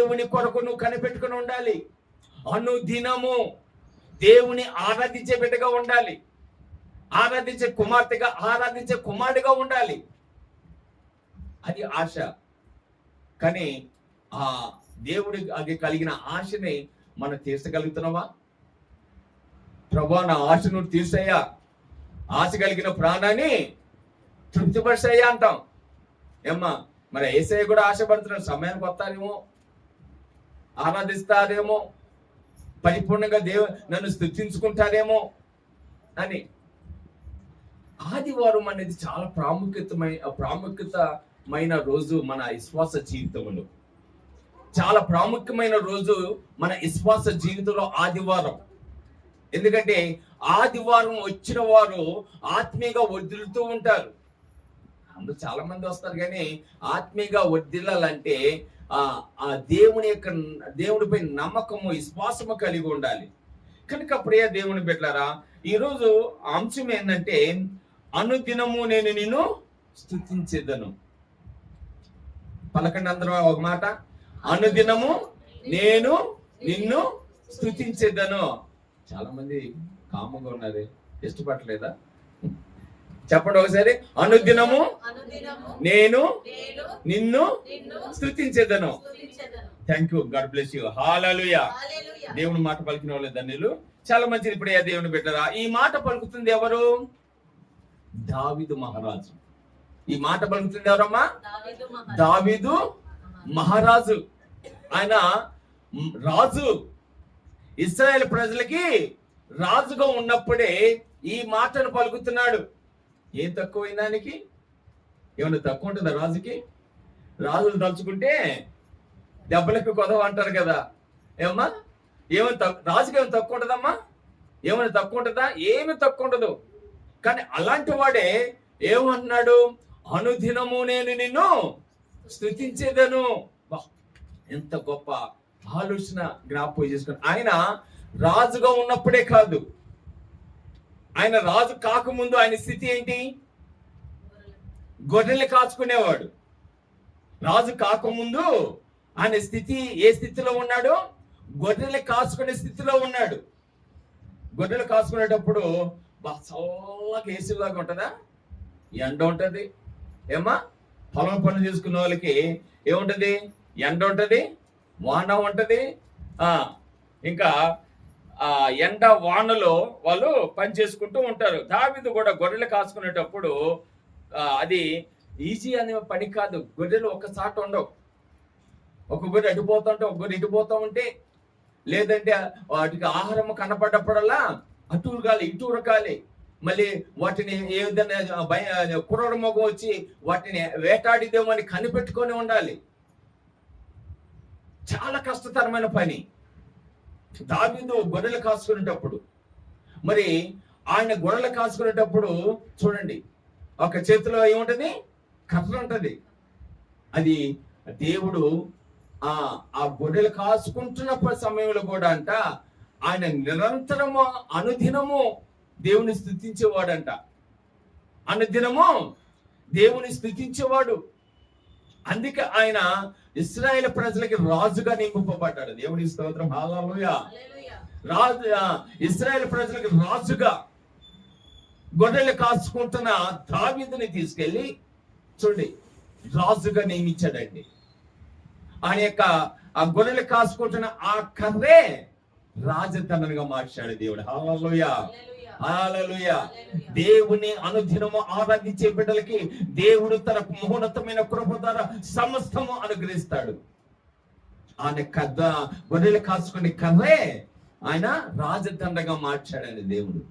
దేవుని కొరకు నువ్వు కనిపెట్టుకుని ఉండాలి. అనుదినము దేవుని ఆరాధించే బిడ్డగా ఉండాలి. ఆరాధించే కుమార్తెగా, ఆరాధించే కుమారుడిగా ఉండాలి. అది ఆశ. కానీ ఆ దేవుడి అది కలిగిన ఆశని మనం తీర్చగలుగుతున్నావా? ప్రభువా, నా ఆశ నువ్వు తీర్చయ్యా, ఆశ కలిగిన ప్రాణాన్ని తృప్తిపరిచయ్యా అంటాం. ఏమ్మా, మరి యేసయ్య కూడా ఆశపడుతున్నాడు. సమయానికి వస్తారేమో, ఆరాధిస్తారేమో, పరిపూర్ణంగా నన్ను స్తుతించుకుంటారేమో అని. ఆదివారం అనేది చాలా ప్రాముఖ్యతమైన రోజు మన విశ్వాస జీవితంలో. చాలా ప్రాముఖ్యమైన రోజు మన విశ్వాస జీవితంలో ఆదివారం. ఎందుకంటే ఆదివారం వచ్చిన వారు ఆత్మీయంగా వర్ధిల్లుతూ ఉంటారు. అందులో చాలా మంది వస్తారు, కానీ ఆత్మీయంగా వర్ధిల్లాలంటే ఆ దేవుడిపై నమ్మకము, విశ్వాసము కలిగి ఉండాలి. కనుక ప్రియ దేవుని బిడ్డలారా, ఈరోజు అంశం ఏంటంటే, అనుదినము నేను నిన్ను స్తుతించెదను. పలకండి అందరూ ఒక మాట. అనుదినము నేను నిన్ను స్తుతించెదను. చాలా మంది కామంగా ఉన్నారు, ఇష్టపడలేదా? చెప్పండి ఒకసారి. అనుదినము నేను నిన్ను స్తుతించెదను. Thank you, God bless you. Hallelujah. దేవుని మాట పలికిన వాళ్ళు ధన్యులు. చాలా మంచిది. ఇప్పుడే దేవుని బిడ్డరా, ఈ మాట పలుకుతుంది ఎవరు? దావీదు మహారాజు. ఈ మాట పలుకుతుంది ఎవరమ్మా? దావీదు మహారాజు. ఆయన రాజు, ఇశ్రాయేలు ప్రజలకి రాజుగా ఉన్నప్పుడే ఈ మాటను పలుకుతున్నాడు. ఏం తక్కువైన దానికి? ఏమన్నా తక్కువ ఉంటుందా రాజుకి? రాజులు తలుచుకుంటే దెబ్బలకు కొదవ అంటారు కదా. ఏమన్నా రాజుకి ఏమైనా తక్కువ ఉంటుందమ్మా? ఏమైనా తక్కువ ఉంటుందా? ఏమి తక్కువ ఉండదు. కానీ అలాంటి వాడే ఏమన్నాడు? అనుదినము నేను నిన్ను స్తుతించేదను. ఎంత గొప్ప ఆలోచన జ్ఞాపకం చేసుకుని. ఆయన రాజుగా ఉన్నప్పుడే కాదు, ఆయన రాజు కాకముందు ఆయన స్థితి ఏంటి? గొర్రెలు కాచుకునేవాడు. రాజు కాకముందు ఆయన స్థితి ఏ స్థితిలో ఉన్నాడు? గొర్రెలు కాచుకునే స్థితిలో ఉన్నాడు. గొర్రెలు కాచుకునేటప్పుడు చల్లగా ఏసీలాగా ఉంటుందా? ఎండ ఉంటుంది. ఏమా, పొలం పనులు చేసుకున్న వాళ్ళకి ఏముంటది? ఎండ ఉంటుంది, వాన ఉంటుంది. ఇంకా ఎండ వానలో వాళ్ళు పని చేసుకుంటూ ఉంటారు. దావీదు కూడా గొర్రెలు కాసుకునేటప్పుడు అది ఈజీ అనే పని కాదు. గొర్రెలు ఒక్కసారి ఉండవు. ఒక గొర్రె అడిపోతుంటే ఒక గొర్రె ఇటుపోతూ ఉంటే, లేదంటే వాటికి ఆహారం కనపడ్డప్పుడల్లా అటు ఉరకాలి, ఇటు ఉరకాలి. మళ్ళీ వాటిని ఏ విధంగా కుర్ర మొగం వచ్చి వాటిని వేటాడిదేమో అని కనిపెట్టుకొని ఉండాలి. చాలా కష్టతరమైన పని. దావీదు గొర్రెలు కాసుకునేటప్పుడు, మరి ఆయన గొర్రెలు కాసుకునేటప్పుడు చూడండి, ఒక చేతిలో ఏముంటది? కర్ర ఉంటది. అది దేవుడు ఆ గొర్రెలు కాసుకుంటున్న సమయంలో కూడా అంట ఆయన నిరంతరము అనుదినము దేవుని స్తుతించేవాడంట. అనుదినము దేవుని స్తుతించేవాడు. అందుకే ఆయన ఇశ్రాయేలు ప్రజలకి రాజుగా నియమింపబడ్డాడు. దేవుని స్తోత్రం. హల్లెలూయా. రాజు, ఇశ్రాయేలు ప్రజలకి రాజుగా గొర్రెలు కాచుకుంటున్న దావీదుని తీసుకెళ్లి చూడండి రాజుగా నియమించాడండి. ఆయన యొక్క ఆ గొర్రెలు కాచుకుంటున్న ఆ కర్రే రాజదండనగా మార్చాడు దేవుడు. హల్లెలూయా, హల్లెలూయా. దేవుని అనుదినము ఆరాధించే బిడ్డలకి దేవుడు తన మహోన్నతమైన కృప ద్వారా సమస్తము అనుగ్రహిస్తాడు. ఆయన గొర్రెలు కాచుకునే కర్రే ఆయన రాజదండగా మార్చాడండి దేవుడు.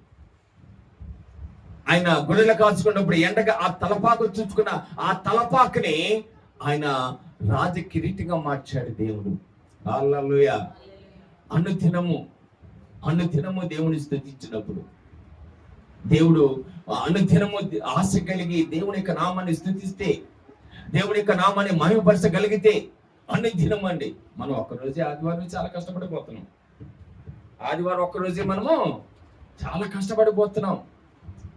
ఆయన గొర్రెలు కాచుకున్నప్పుడు ఎండగా ఆ తలపాకు చూసుకున్న ఆ తలపాకుని ఆయన రాజ కిరీటంగా మార్చాడు దేవుడు. హల్లెలూయా. అనుదినము దేవుని స్తుతించినప్పుడు, దేవుడు అనుదినము ఆశ కలిగి దేవుని యొక్క నామాన్ని స్తుతిస్తే, దేవుని యొక్క నామాన్ని మహిమపరచగలిగితే అనుదినం అండి. మనం ఒక్కరోజే ఆదివారం చాలా కష్టపడిపోతున్నాం. ఆదివారం ఒక్కరోజే మనము చాలా కష్టపడిపోతున్నాం.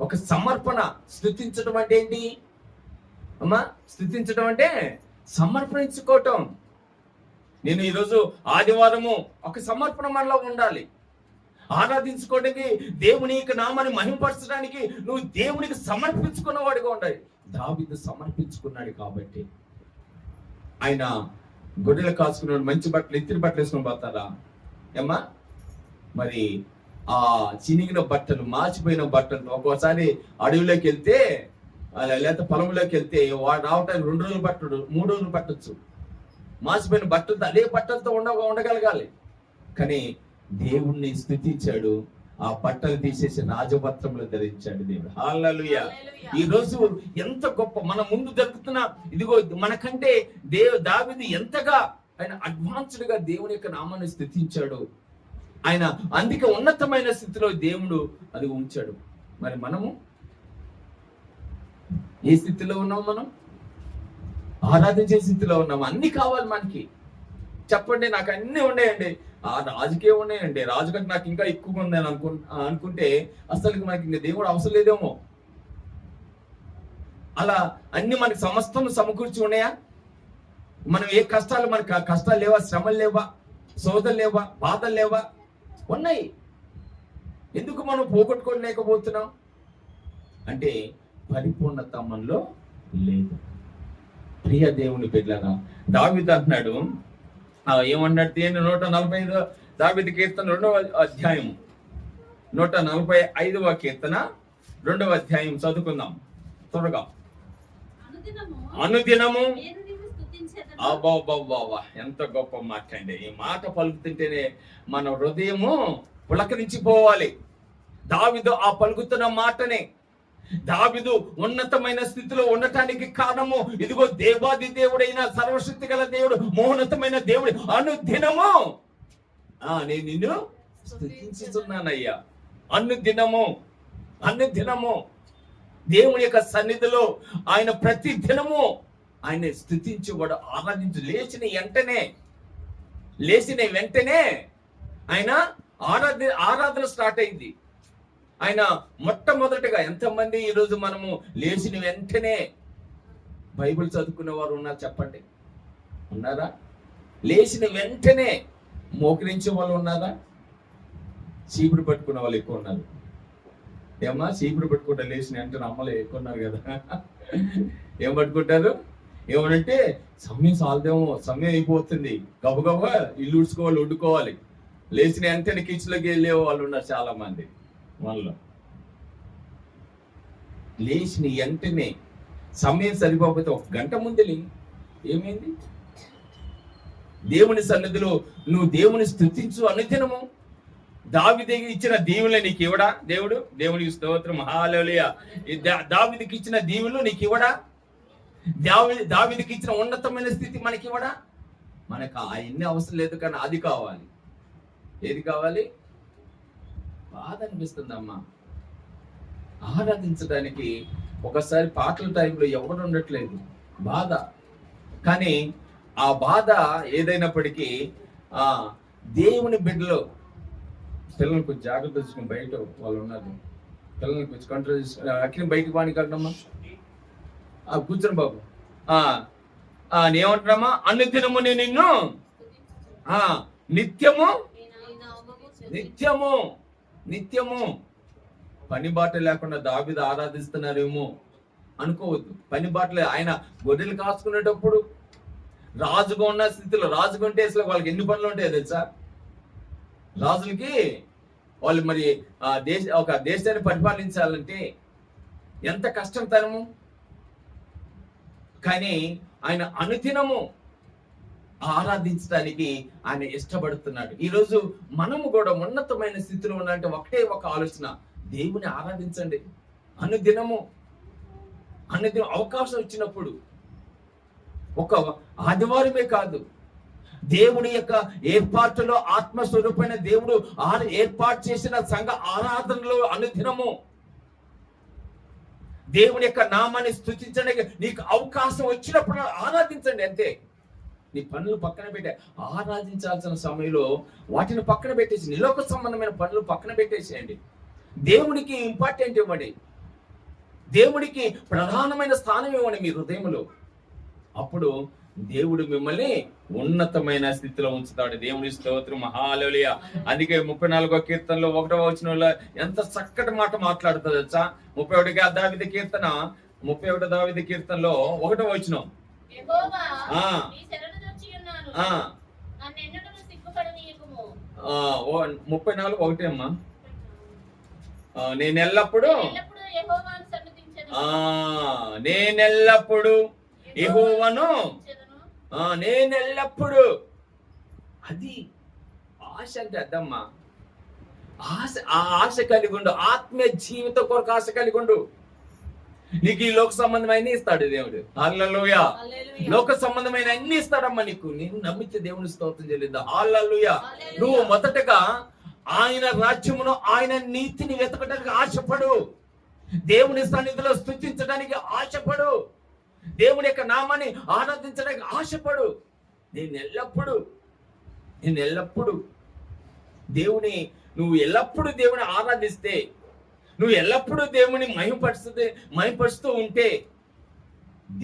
ఒక సమర్పణ. స్తుతించడం అంటే ఏంటి అమ్మా? స్తుతించడం అంటే సమర్పించుకోవటం. నేను ఈరోజు ఆదివారము ఒక సమర్పణ మనలో ఉండాలి. ఆరాధించుకోవడానికి, దేవుని యొక్క నామాన్ని మహిమపరచడానికి నువ్వు దేవునికి సమర్పించుకున్న వాడిగా ఉండాలి. దావీదు సమర్పించుకున్నాడు కాబట్టి ఆయన గొర్రెలు కాచుకున్నాడు. మంచి బట్టలు, ఇత్తిరి బట్టలు వేసుకొని పోతారా ఏమ్మా? మరి ఆ చినిగిన బట్టలు, మార్చిపోయిన బట్టలు, ఒక్కోసారి అడవిలోకి వెళ్తే లేకపోతే పొలంలోకి వెళ్తే వాడు రావటానికి 2 రోజులు పట్టడు, 3 రోజులు పట్టొచ్చు. మార్చిపోయిన బట్టలతో, అదే బట్టలతో ఉండగలగాలి. కానీ దేవుణ్ణి స్తుతించాడు. ఆ బట్టలు తీసేసి రాజవస్త్రములు ధరించాడు దేవుడు. హల్లెలూయా. ఈ రోజు ఎంత గొప్ప మన ముందు జరుగుతున్న, ఇదిగో మనకంటే దావీదు ఎంతగా ఆయన అడ్వాన్స్డ్ గా దేవుని యొక్క నామాన్ని స్తుతించాడు. ఆయన అందుకే ఉన్నతమైన స్థితిలో దేవుడు అది ఉంచాడు. మరి మనము ఏ స్థితిలో ఉన్నాం? మనం ఆరాధించే స్థితిలో ఉన్నాం. అన్ని కావాలి మనకి. చెప్పండి, నాకు అన్ని ఉన్నాయండి, ఆ రాజుకే ఉన్నాయండి, రాజు కంటే నాకు ఇంకా ఎక్కువగా ఉందని అనుకుంటే అసలు మనకి ఇంకా దేవుడు అవసరం లేదేమో. అలా అన్ని మనకి సమస్తం సమకూర్చి ఉన్నాయా? మనం ఏ కష్టాలు, మనకి కష్టాలు లేవా? శ్రమలు లేవా? సోదలు లేవా? బాధలు లేవా? ఉన్నాయి. ఎందుకు మనం పోగొట్టుకోలేకపోతున్నాం అంటే పరిపూర్ణత మనలో లేదు. ప్రియ దేవుని బిడ్డలారా, దావీదు అంటున్నాడు, ఏమన్నాడు? 145 దావీదు కీర్తన 2వ అధ్యాయం, 145వ కీర్తన 2వ అధ్యాయం చదువుకుందాం త్వరగా. అనుదినము అబ్బా, ఎంత గొప్ప మాట అండి. ఈ మాట పలుకుతుంటేనే మన హృదయము పులకరించిపోవాలి. దావీదు ఆ పలుకుతున్న మాటనే, దావీదు ఉన్నతమైన స్థితిలో ఉండటానికి కారణము ఇదిగో దేవాది దేవుడైన సర్వశక్తి గల దేవుడు, మహోన్నతమైన దేవుడు అనుదినము నేను నిన్ను స్తుతించుతున్నానయ్యా. అనుదినము దేవుని యొక్క సన్నిధిలో ఆయన ప్రతి దినము ఆయన స్తుతించేవాడు, ఆరాధించు. లేచిన వెంటనే ఆయన ఆరాధన స్టార్ట్ అయింది. ఆయన మొట్టమొదటిగా, ఎంతమంది ఈరోజు మనము లేచిన వెంటనే బైబిల్ చదువుకునే వారు ఉన్నారు? చెప్పండి, ఉన్నారా? లేచిన వెంటనే మోకరించే వాళ్ళు ఉన్నారా? చీపురు పట్టుకునే వాళ్ళు ఎక్కువ ఉన్నారు. ఏమా, చీపురు పట్టుకుంటా లేచిన వెంటనే అమ్మలు ఎక్కువ ఉన్నారు కదా. ఏం పట్టుకుంటారు? ఏమనంటే సమయం సాల్దేమో, సమయం అయిపోతుంది, గబగబా ఇల్లు ఉడుచుకోవాలి, వండుకోవాలి. లేచిన వెంటనే కిచెన్లోకి వెళ్ళే వాళ్ళు ఉన్నారు చాలా మంది. మనలో లేచిన వెంటనే సమయం సరిపోకపోతే 1 గంట ముందు ఏమైంది? దేవుని సన్నిధిలో నువ్వు దేవుని స్తుతించు అనుదినము. దావీదుకి ఇచ్చిన దీవెనలు నీకు ఇవ్వడా దేవుడు? దేవునికి స్తోత్రం, హల్లెలూయా. దావీదుకి ఇచ్చిన దీవెనలు నీకు ఇవ్వడా? దావీదుకి ఇచ్చిన ఉన్నతమైన స్థితి మనకి ఇవ్వడా? మనకు అవన్నీ అవసరం లేదు, కానీ అది కావాలి. ఏది కావాలి? బాధ అనిపిస్తుందమ్మా ఆరాధించడానికి. ఒకసారి పాటల టైంలో ఎవరు ఉండట్లేదు, బాధ. కానీ ఆ బాధ ఏదైనప్పటికీ దేవుని బిడ్డలో పిల్లలు కొంచెం జాగ్రత్త తెచ్చుకుని, బయట వాళ్ళు ఉన్నారు, పిల్లల్ని కొంచెం కంట్రోల్ చేసుకుని అక్కడిని బయటకు పాని కట్టమ్మా. కూర్చొని బాబు. నేమంటున్నామా? అనుదినము నేను నిన్ను నిత్యము పని బాట లేకుండా దావీదు ఆరాధిస్తున్నారేమో అనుకోవద్దు. పని బాటలే. ఆయన గొర్రెలు కాచుకునేటప్పుడు రాజుగా ఉన్న స్థితిలో, రాజుగా ఉంటే అసలు వాళ్ళకి ఎన్ని పనులు ఉంటాయో తెలుసా? రాజులకి వాళ్ళు మరి ఒక దేశాన్ని పరిపాలించాలంటే ఎంత కష్టం తనము. కానీ ఆయన అనుదినము ఆరాధించడానికి ఆయన ఇష్టపడుతున్నాడు. ఈరోజు మనము కూడా ఉన్నతమైన స్థితిలో ఉన్నారంటే ఒకటే ఒక ఆలోచన, దేవుని ఆరాధించండి అనుదినము. అవకాశం వచ్చినప్పుడు, ఒక ఆదివారమే కాదు, దేవుని యొక్క ఏర్పాటులో ఆత్మస్వరూపమైన దేవుడు ఏర్పాటు చేసిన సంఘ ఆరాధనలో అనుదినము దేవుని యొక్క నామాన్ని స్తుతించడానికి నీకు అవకాశం వచ్చినప్పుడు ఆరాధించండి అంతే. నీ పనులు పక్కన పెట్టే, ఆరాధించాల్సిన సమయంలో వాటిని పక్కన పెట్టేసి, నిలోక సంబంధమైన పనులు పక్కన పెట్టేసేయండి. దేవునికి ఇంపార్టెంట్ ఇవ్వండి, దేవునికి ప్రధానమైన స్థానం ఇవ్వండి మీ హృదయంలో. అప్పుడు దేవుడు మిమ్మల్ని ఉన్నతమైన స్థితిలో ఉంచుతాడు. దేవుని స్తోత్రం, హల్లెలూయా. అందుకే 34వ కీర్తనలో 1వ వచనంలో ఎంత చక్కటి మాట మాట్లాడుతుంది వచ్చా. 31వ దావీదు కీర్తన 31వ దావీదు కీర్తనలో 1వ వచనం, 34:1 అమ్మా. నేనెల్లప్పుడు యెహోవాను నేనెల్లప్పుడు. అది ఆశ అంటే అద్దమ్మా. ఆ ఆశ కలిగి ఉండు. ఆత్మీయ జీవితం కొరకు ఆశ కలిగి ఉండు. నీకు ఈ లోక సంబంధమైన ఇస్తాడు దేవుడు. హల్లెలూయా. లోక సంబంధమైన అన్ని ఇస్తాడమ్మా నీకు. నేను నమ్మితే దేవుని స్తోత్రం చెల్లిద్దా. హల్లెలూయా. నువ్వు మొదటగా ఆయన రాజ్యమును, ఆయన నీతిని వెతకడానికి ఆశపడు. దేవుని సన్నిధిలో స్తుతించడానికి ఆశపడు. దేవుని యొక్క నామాన్ని ఆరాధించడానికి ఆశపడు. నేను ఎల్లప్పుడు నువ్వు ఎల్లప్పుడూ దేవుని ఆరాధిస్తే, నువ్వు ఎల్లప్పుడూ దేవుని మహిమపరుస్తూ ఉంటే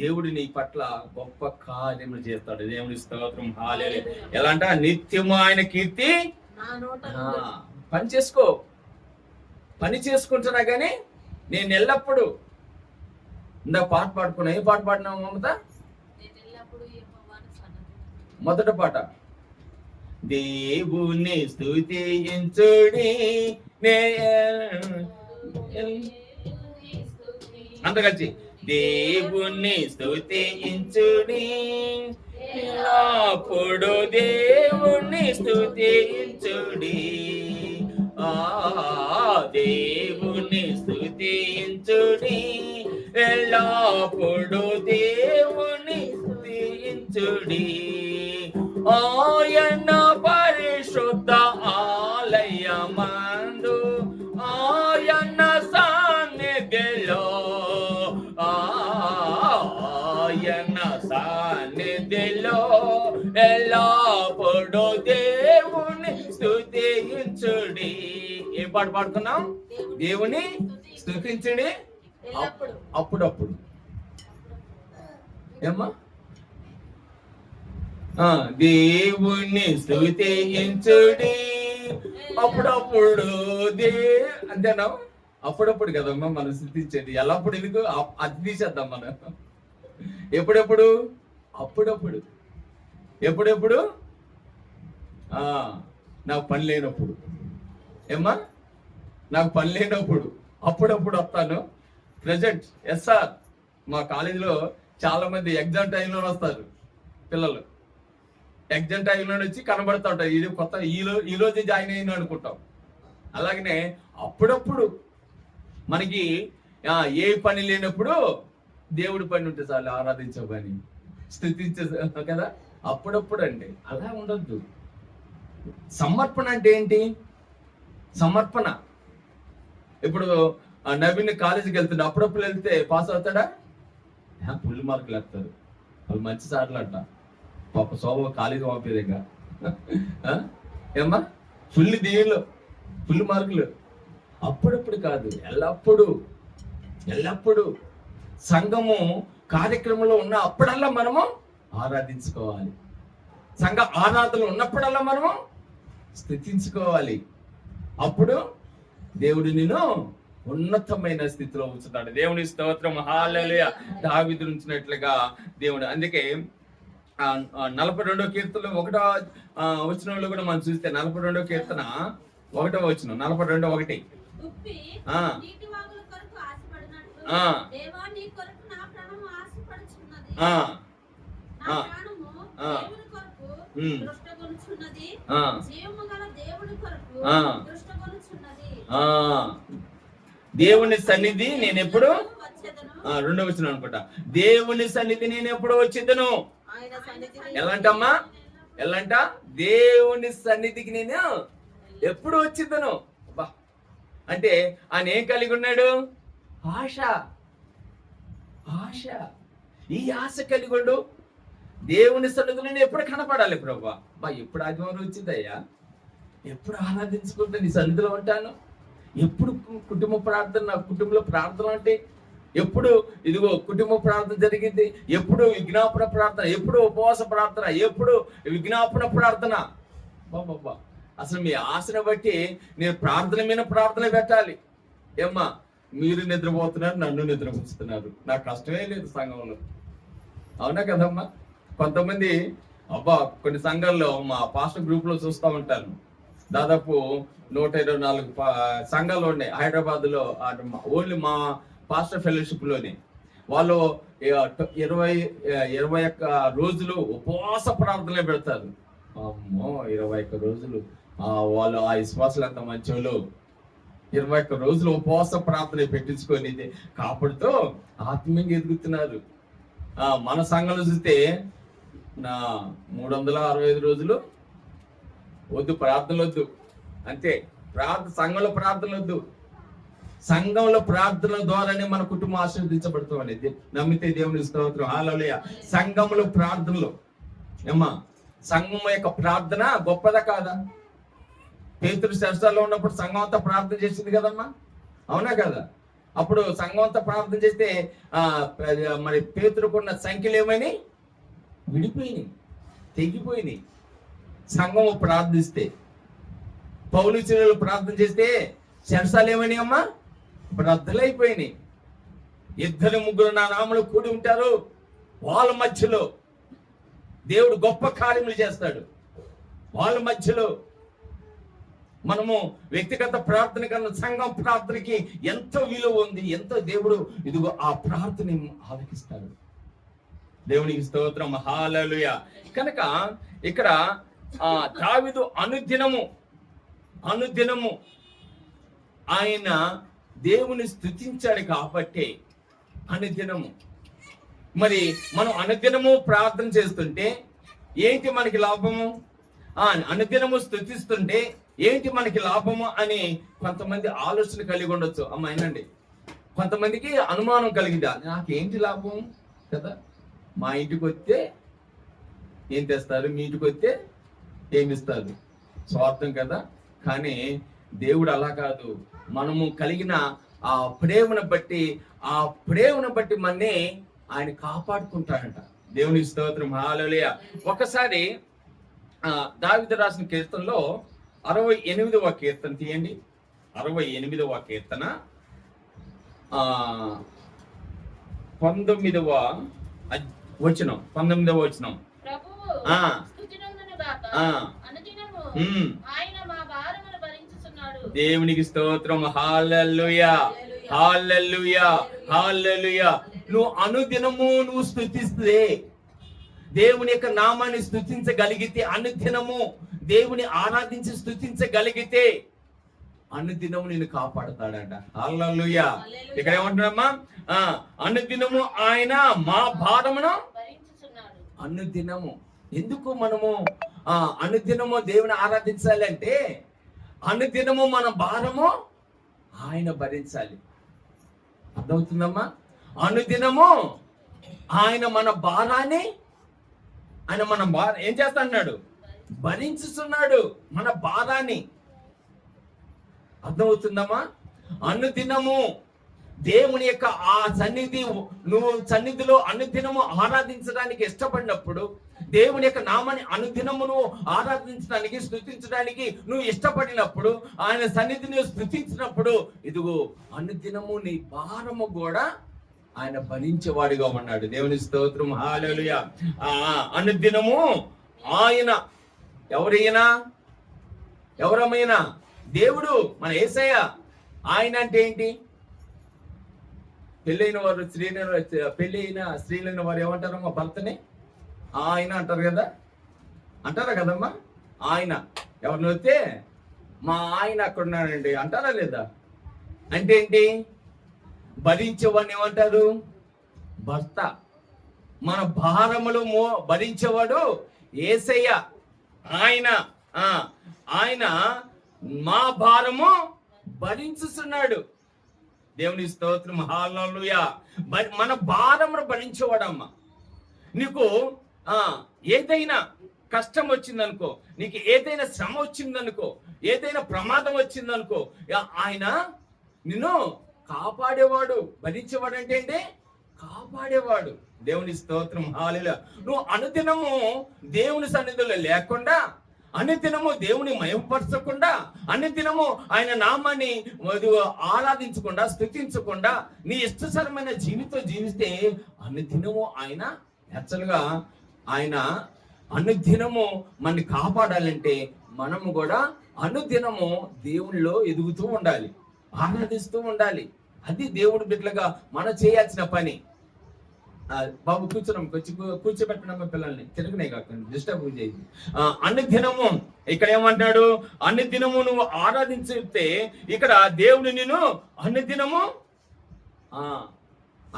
దేవుడు నీ పట్ల గొప్ప కార్యములు చేస్తాడు. దేవుని స్తోత్రం, హల్లెలూయా. ఎలా అంట, నిత్యము ఆయన కీర్తి. పని చేసుకుంటున్నా కానీ నేను ఎల్లప్పుడు. ఇందాక పాట పాడుకున్నా. ఏ పాట పాడినావు మమత? మొదట పాట, దేవుని స్తుతించుడి అంత కలిసి, దేవుని స్తుతించుడి అప్పుడు దేవుని స్తుతించుడి, దేవుని స్తుతించుడి ఎల్లప్పుడు దేవుని స్తుతించుడి. ఆయన పరిశుద్ధ ఆలయమందు, ఆయన సన్నిధిలో, ఆయన సన్నిధిలో ఎల్లప్పుడు దేవుని స్తుతించుడి. ఏ పాట పాడుతున్నాం? దేవుని స్తుతించుడి అప్పుడప్పుడు. ఏమ్మా? దేవుని స్తుతించుడి అప్పుడప్పుడు. అంతేనా? అప్పుడప్పుడు కదమ్మా మనం స్థుతించేది. ఎల్లప్పుడు ఎందుకు? అది తీసేద్దాం మనం. ఎప్పుడెప్పుడు? అప్పుడప్పుడు. ఎప్పుడెప్పుడు? నాకు పని లేనప్పుడు. ఏమ్మా? నాకు పని లేనప్పుడు అప్పుడప్పుడు వస్తాను. ప్రెజెంట్ ఎస్ఆర్ మా కాలేజీలో చాలా మంది ఎగ్జామ్ టైంలో వస్తారు పిల్లలు. ఎగ్జామ్ టైంలో వచ్చి కనబడుతూ ఉంటారు. ఇది కొత్త ఈ రోజే జాయిన్ అయింది అనుకుంటాం. అలాగనే అప్పుడప్పుడు మనకి ఏ పని లేనప్పుడు దేవుడి పని ఉంటే చాలు, ఆరాధించే పని, స్తుతించే కదా. అప్పుడప్పుడు అండి. అలా ఉండొద్దు. సమర్పణ అంటే ఏంటి? సమర్పణ. ఇప్పుడు నవీన్ కాలేజీకి వెళ్తుండే, అప్పుడప్పుడు వెళ్తే పాస్ అవుతాడా? ఫుల్ మార్కులు వేస్తారు. వాళ్ళు మంచి సార్లు అంట. పాప శోభ కాలేజీ పంపేదిగా. ఏమ్మా? ఫుల్ దీనిలో ఫుల్ మార్కులు. అప్పుడప్పుడు కాదు, ఎల్లప్పుడు సంఘము కార్యక్రమంలో ఉన్న అప్పుడల్లా మనము ఆరాధించుకోవాలి. సంఘ ఆరాధనలు ఉన్నప్పుడల్లా మనము స్తుతించుకోవాలి. అప్పుడు దేవుడు నిన్ను ఉన్నతమైన స్థితిలో ఉంచుతాడు. దేవుని స్తోత్రం, హల్లెలూయా. దావీదు ఉంచినట్లుగా దేవుడు. అందుకే 42వ కీర్తనలో 1వ వచనంలో కూడా మనం చూస్తే 42వ కీర్తన 1వ వచనం 42:1. దేవుని సన్నిధి నేను ఎప్పుడు, 2వ వచనం అనుకుంటా, దేవుని సన్నిధి నేను ఎప్పుడు వచ్చేదను. ఎలాంటమ్మా? ఎలాంట? దేవుని సన్నిధికి నేను ఎప్పుడు వచ్చిద్దను. బా అంటే ఆయన ఏం కలిగి ఉన్నాడు? ఆశ. ఈ ఆశ కలిగి ఉండు. దేవుని సన్నిధిలో నేను ఎప్పుడు కనపడాలి ప్రభా. బా ఎప్పుడు ఆదివారం వచ్చిందయ్యా, ఎప్పుడు ఆరాధించుకుంటా నీ సన్నిధిలో ఉంటాను, ఎప్పుడు కుటుంబ ప్రార్థన, నా కుటుంబంలో ప్రార్థన అంటే ఎప్పుడు ఇదిగో కుటుంబ ప్రార్థన జరిగింది, ఎప్పుడు విజ్ఞాపన ప్రార్థన, ఎప్పుడు ఉపవాస ప్రార్థన, ఎప్పుడు విజ్ఞాపన ప్రార్థన. బాబా అసలు మీ ఆశను బట్టి నేను ప్రార్థన మీద ప్రార్థన పెట్టాలి. ఏమ్మా మీరు నిద్రపోతున్నారు, నన్ను నిద్రపుచ్చుతున్నారు, నాకు కష్టమే లేదు సంఘంలో. అవునా కదమ్మా? కొంతమంది కొన్ని సంఘాల్లో మా పాస్టర్ గ్రూప్ లో చూస్తూ ఉంటాను, దాదాపు 124 సంఘాలు ఉన్నాయి హైదరాబాద్ లో. ఓన్లీ మా పాస్టర్ ఫెలోషిప్ లోనే వాళ్ళు 21 రోజులు ఉపవాస ప్రార్థనలు పెడతారు. అమ్మో 21 రోజులు వాళ్ళు ఆ విశ్వాసాలు అంత మంచోళ్ళు. 21 రోజులు ఉపవాస ప్రార్థన పెట్టించుకొని కాపాడుతో ఆత్మీయంగా ఎదుగుతున్నారు. మన సంఘంలో చూస్తే 365 రోజులు వద్దు, ప్రార్థనలు వద్దు, అంతే. సంఘంలో ప్రార్థనలు వద్దు. సంఘంలో ప్రార్థనల ద్వారానే మన కుటుంబం ఆశీర్వదించబడుతాం అనేది నమ్మితే దేవుని స్తోత్రం. హల్లెలూయా. సంఘంలో ప్రార్థనలు ఏమ్మా, సంఘం యొక్క ప్రార్థన గొప్పదా కాదా? పేతురు చెరసాలలో ఉన్నప్పుడు సంఘం అంతా ప్రార్థన చేసింది కదమ్మా, అవునా కదా? అప్పుడు సంఘం అంతా ప్రార్థన చేస్తే మరి పేతురుకున్న సంఖ్యలు ఏమని విడిపోయినాయి, తెగిపోయినాయి. సంఘము ప్రార్థిస్తే, పౌలు శిష్యులు ప్రార్థన చేస్తే చెరసాలు ఏమని అమ్మా బ్రద్దలైపోయినాయి. 2-3 నా నామములో కూడి ఉంటారు, వాళ్ళ మధ్యలో దేవుడు గొప్ప కార్యములు చేస్తాడు. వాళ్ళ మధ్యలో మనము వ్యక్తిగత ప్రార్థన కన్నా సంఘం ప్రార్థనకి ఎంతో విలువ ఉంది, ఎంతో దేవుడు ఇదిగో ఆ ప్రార్థన ఆలకిస్తాడు. దేవునికి స్తోత్రం. హల్లెలూయా. కనుక ఇక్కడ దావీదు అనుదినము ఆయన దేవుని స్తుతించాడు కాబట్టి అనుదినము. మరి మనం అనుదినము ప్రార్థన చేస్తుంటే ఏంటి మనకి లాభము? అనుదినము స్తుతిస్తుంటే ఏంటి మనకి లాభము అని కొంతమంది ఆలోచన కలిగి ఉండొచ్చు. అమ్మాయినండి, కొంతమందికి అనుమానం కలిగిందా, నాకేంటి లాభం కదా? మా ఇంటికి వస్తే ఏం తెస్తారు, మీ ఇంటికి వస్తే ఏమిస్తారు, స్వార్థం కదా. కానీ దేవుడు అలా కాదు. మనము కలిగిన ఆ ప్రేమను బట్టి మనని ఆయన కాపాడుకుంటాడంట. దేవుని స్తోత్రం. హల్లెలూయా. ఒకసారి దావీదు రాసిన కీర్తనలో 68వ కీర్తన తీయండి. 68వ కీర్తన 19వ వచనం. దేవునికి స్తోత్రం. హల్లెలూయా, హల్లెలూయా, హల్లెలూయా. నువ్వు అనుదినము స్తుతిస్తే, దేవుని యొక్క నామాన్ని స్తుతించగలిగితే, అనుదినము దేవుని ఆరాధించి స్తుతించగలిగితే అనుదినము నిన్ను కాపాడుతాడట. హల్లెలూయా. ఇక్కడ ఏమంటున్నామా? అనుదినము ఆయన మా భారమును అనుదినము. ఎందుకు మనము అనుదినము దేవుని ఆరాధించాలి అంటే, అనుదినము మన భారము ఆయన భరించాలి. అర్థమవుతుందమ్మా? అనుదినము ఆయన మన భారాన్ని ఏం చేస్తా అన్నాడు? భరించుతున్నాడు మన భారాన్ని. అర్థమవుతుందమ్మా? అనుదినము దేవుని యొక్క ఆ నువ్వు సన్నిధిలో అనుదినము ఆరాధించడానికి ఇష్టపడినప్పుడు, దేవుని యొక్క నామాన్ని అనుదినము నువ్వు ఆరాధించడానికి, స్తుతించడానికి నువ్వు ఇష్టపడినప్పుడు, ఆయన సన్నిధిని స్తుతించినప్పుడు, ఇదిగో అనుదినము నీ భారము కూడా ఆయన భరించేవాడిగా ఉన్నాడు. దేవుని స్తోత్రం. హల్లెలూయా. అనుదినము ఆయన ఎవరమైనా దేవుడు మన యేసయ్య. ఆయన అంటే ఏంటి? పెళ్ళైన స్త్రీలైన వారు ఏమంటారమ్మా? భర్తని ఆయన అంటారు కదా, అంటారా కదమ్మా? ఆయన ఎవరిని వస్తే మా ఆయన అక్కడ ఉన్నాడండి అంటారా లేదా? అంటే ఏంటి? భరించేవాడిని ఏమంటారు? భర్త. మన భారములు భరించేవాడు యేసయ్య. ఆయన మా భారము భరించుతున్నాడు. దేవుని స్తోత్రం. హల్లెలూయా. మన భారమును భరించేవాడమ్మా. నీకు ఏదైనా కష్టం వచ్చిందనుకో, నీకు ఏదైనా శ్రమ వచ్చిందనుకో, ఏదైనా ప్రమాదం వచ్చిందనుకో, ఆయన నిన్ను కాపాడేవాడు. భరించేవాడు అంటే ఏంటి? కాపాడేవాడు. దేవుని స్తోత్రం, హల్లెలూయా. నువ్వు అనుదినము దేవుని సన్నిధిలో లేకుండా, అనుదినము దేవుని మహిమపరచకుండా, అనుదినము ఆయన నామాన్ని ఆరాధించకుండా, స్తుతించకుండా నీ ఇష్టసరమైన జీవితం జీవిస్తే అనుదినము ఆయన యాక్చువల్గా ఆయన అనుదినము మనని కాపాడాలంటే మనము కూడా అనుదినము దేవునిలో ఎదుగుతూ ఉండాలి, ఆరాధిస్తూ ఉండాలి. అది దేవుడి బిడ్డలుగా మనం చేయాల్సిన పని. బాబు కూర్చున్నాం, కూర్చోబెట్టడమ్మ పిల్లల్ని, తిరగనే కాకుండా డిస్టర్బ్ చేసి. అనుదినము ఇక్కడ ఏమంటాడు? అనుదినము నువ్వు ఆరాధించితే ఇక్కడ దేవుడు నిన్ను అనుదినము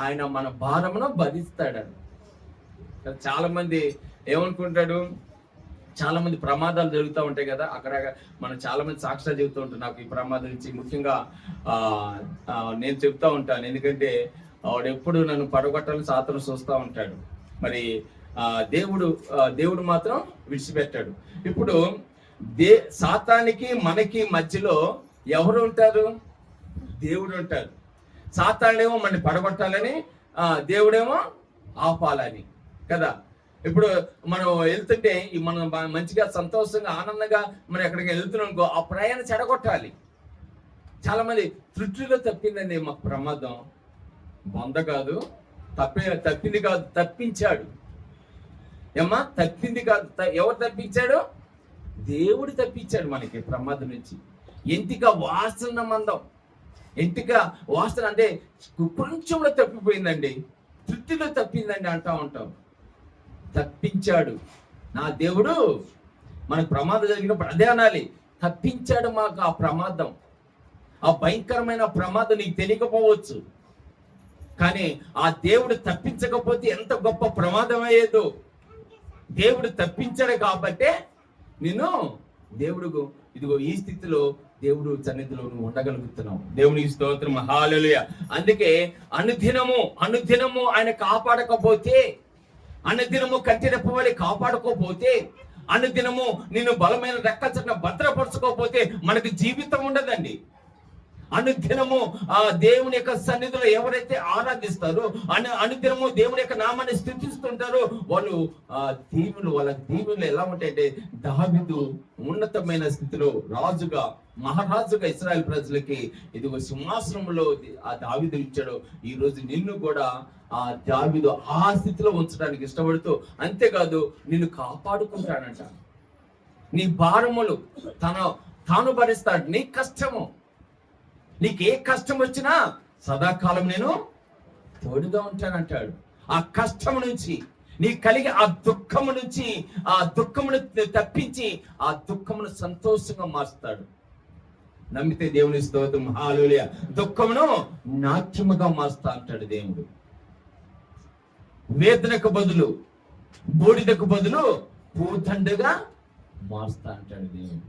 ఆయన మన భారమును భరిస్తాడు. చాలా మంది ఏమనుకుంటాడు, చాలా మంది ప్రమాదాలు జరుగుతూ ఉంటాయి కదా, అక్కడ మనం చాలా మంది సాక్ష్యాలు చెబుతూ ఉంటారు. నాకు ఈ ప్రమాదం నుంచి ముఖ్యంగా నేను చెప్తా ఉంటాను, ఎందుకంటే వాడు ఎప్పుడు నన్ను పడగొట్టాలని సాతాను చూస్తూ ఉంటాడు. మరి దేవుడు మాత్రం విడిచిపెట్టాడు. ఇప్పుడు సాతానికి మనకి మధ్యలో ఎవరు ఉంటారు? దేవుడు ఉంటారు. సాతానేమో మనని పడగొట్టాలని, దేవుడేమో ఆపాలని కదా. ఇప్పుడు మనం వెళ్తుంటే మనం మంచిగా సంతోషంగా ఆనందంగా మనం ఎక్కడికి వెళ్తున్నాం అనుకో, ఆ ప్రయాణం చెడగొట్టాలి. చాలా మంది తృప్తిలో తప్పిందండి మాకు ప్రమాదం. బొంద కాదు, తప్పింది కాదు, తప్పించాడు. ఏమ్మా, తప్పింది కాదు. ఎవరు తప్పించాడు? దేవుడు తప్పించాడు మనకి ప్రమాదం నుంచి. ఎంటిక వాసన మందం, ఎంటిక వాసన అంటే కొంచెంలో తప్పిపోయిందండి, తృప్తిలో తప్పిందండి అంటా ఉంటాం. తప్పించాడు నా దేవుడు. మనకు ప్రమాదం జరిగినప్పుడు అదే అనాలి, తప్పించాడు మాకు ఆ ప్రమాదం. ఆ భయంకరమైన ప్రమాదం నీకు తెలియకపోవచ్చు, కానీ ఆ దేవుడు తప్పించకపోతే ఎంత గొప్ప ప్రమాదం అయ్యేదో. దేవుడు తప్పించాడు కాబట్టే నిన్ను దేవుడు ఇదిగో ఈ స్థితిలో దేవుడు సన్నిధిలో నువ్వు ఉండగలుగుతున్నావు. దేవునికి స్తోత్రం, హల్లెలూయా. అందుకే అనుదినము ఆయన కాపాడకపోతే, అనుదినము కంటిరెప్పవలి కాపాడుకోపోతే, అనుదినము నిన్ను బలమైన రెక్కల చాటున భద్రపరచుకోకపోతే మనకు జీవితం ఉండదండి. అనుదినము దేవుని యొక్క సన్నిధిలో ఎవరైతే ఆరాధిస్తారో, అనుదినము దేవుని యొక్క నామాన్ని స్తుతిస్తుంటారో వాళ్ళు వాళ్ళ దీవులు ఎలా ఉంటాయంటే, దావీదు ఉన్నతమైన స్థితిలో రాజుగా, మహారాజుగా ఇశ్రాయేల్ ప్రజలకి ఇదిగో సింహాసనంలో ఆ దావీదు ఇచ్చాడు. ఈ రోజు నిన్ను కూడా ఆ దావీదు ఆ స్థితిలో ఉంచడానికి ఇష్టపడుతూ, అంతేకాదు నిన్ను కాపాడుకుంటాడంట. నీ భారములు తాను భరిస్తాడు. నీ కష్టము, నీకు ఏ కష్టం వచ్చినా సదాకాలం నేను తోడుగా ఉంటానంటాడు. ఆ కష్టం నుంచి నీ కలిగి ఆ దుఃఖమును తప్పించి ఆ దుఃఖమును సంతోషంగా మారుస్తాడు. నమ్మితే దేవుని స్తోత్రం, హల్లెలూయా. దుఃఖమును నాట్యముగా మారుస్తా అంటాడు దేవుడు. వేదనకు బదులు, బూడిదకు బదులు పూదండగా మారుస్తా అంటాడు దేవుడు.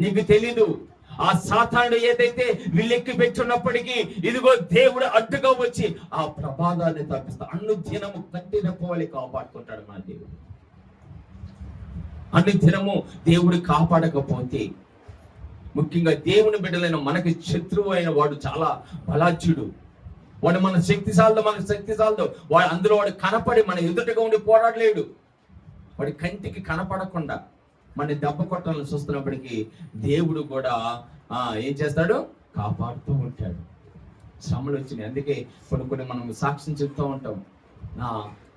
నీకు తెలీదు, ఆ సాతానుడు ఏదైతే వీళ్ళెక్కి పెట్టున్నప్పటికీ ఇదిగో దేవుడు అడ్డుగా వచ్చి ఆ ప్రమాదాన్ని తప్పిస్తా. అనుదినము కట్టినపోవాలి కాపాడుకుంటాడు మన దేవుడు. అనుదినము దేవుడు కాపాడకపోతే, ముఖ్యంగా దేవుని బిడ్డలైన మనకి శత్రువు అయిన వాడు చాలా బలాజ్యుడు. వాడు మన శక్తి సాలదు, వాడు అందులో వాడు కనపడి మన ఎదుటగా ఉండి పోరాడలేడు. వాడి కంటికి కనపడకుండా మన దెబ్బ కొట్టాలని చూస్తున్నప్పటికీ దేవుడు కూడా ఏం చేస్తాడు? కాపాడుతూ ఉంటాడు. శ్రమలు వచ్చినాయి, అందుకే కొన్ని మనం సాక్ష్యం చెప్తూ ఉంటాం.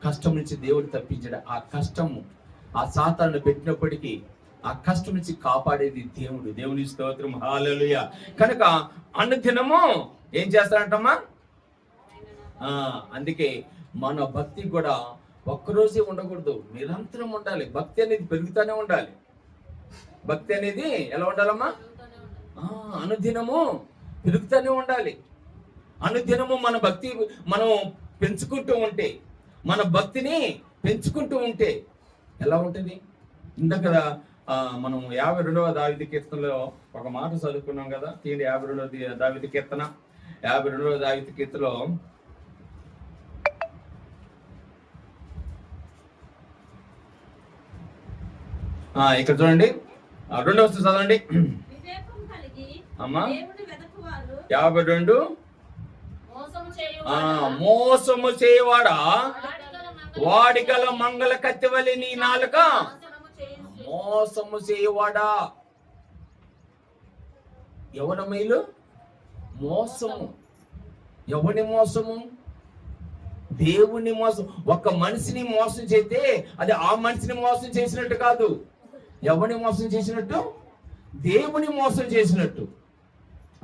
కష్టం నుంచి దేవుడు తప్పించాడు. ఆ కష్టము ఆ సాతాను పెట్టినప్పటికీ ఆ కష్టం నుంచి కాపాడేది దేవుడు. దేవుని స్తోత్రం, హల్లెలూయా. కనుక అనుదినము ఏం చేస్తాడంటమ్మా? అందుకే మన భక్తి కూడా ఒక్కరోజే ఉండకూడదు, నిరంతరం ఉండాలి. భక్తి అనేది పెరుగుతూనే ఉండాలి. భక్తి అనేది ఎలా ఉండాలమ్మా? అనుదినము పెరుగుతూనే ఉండాలి. అనుదినము మన భక్తి మనం పెంచుకుంటూ ఉంటే, మన భక్తిని పెంచుకుంటూ ఉంటే ఎలా ఉంటుంది? ఇందాక మనం 52వ దావీదు కీర్తనలో ఒక మాట చదువుకున్నాం కదా. 52వ దావీదు కీర్తన, 52వ దావీదు కీర్తనలో ఇక్కడ చూడండి, 2వ వచనం చదవండి అమ్మా. 52 మోసము చేయవాడా వాడిగల మంగళ కత్తివలి నీ నాలుక మోసము చేయవాడా. ఎవరి మేలు? మోసము. ఎవరి మోసము? దేవుని మోసం. ఒక మనిషిని మోసం చేస్తే అది ఆ మనిషిని మోసం చేసినట్టు కాదు. ఎవరిని మోసం చేసినట్టు? దేవుని మోసం చేసినట్టు.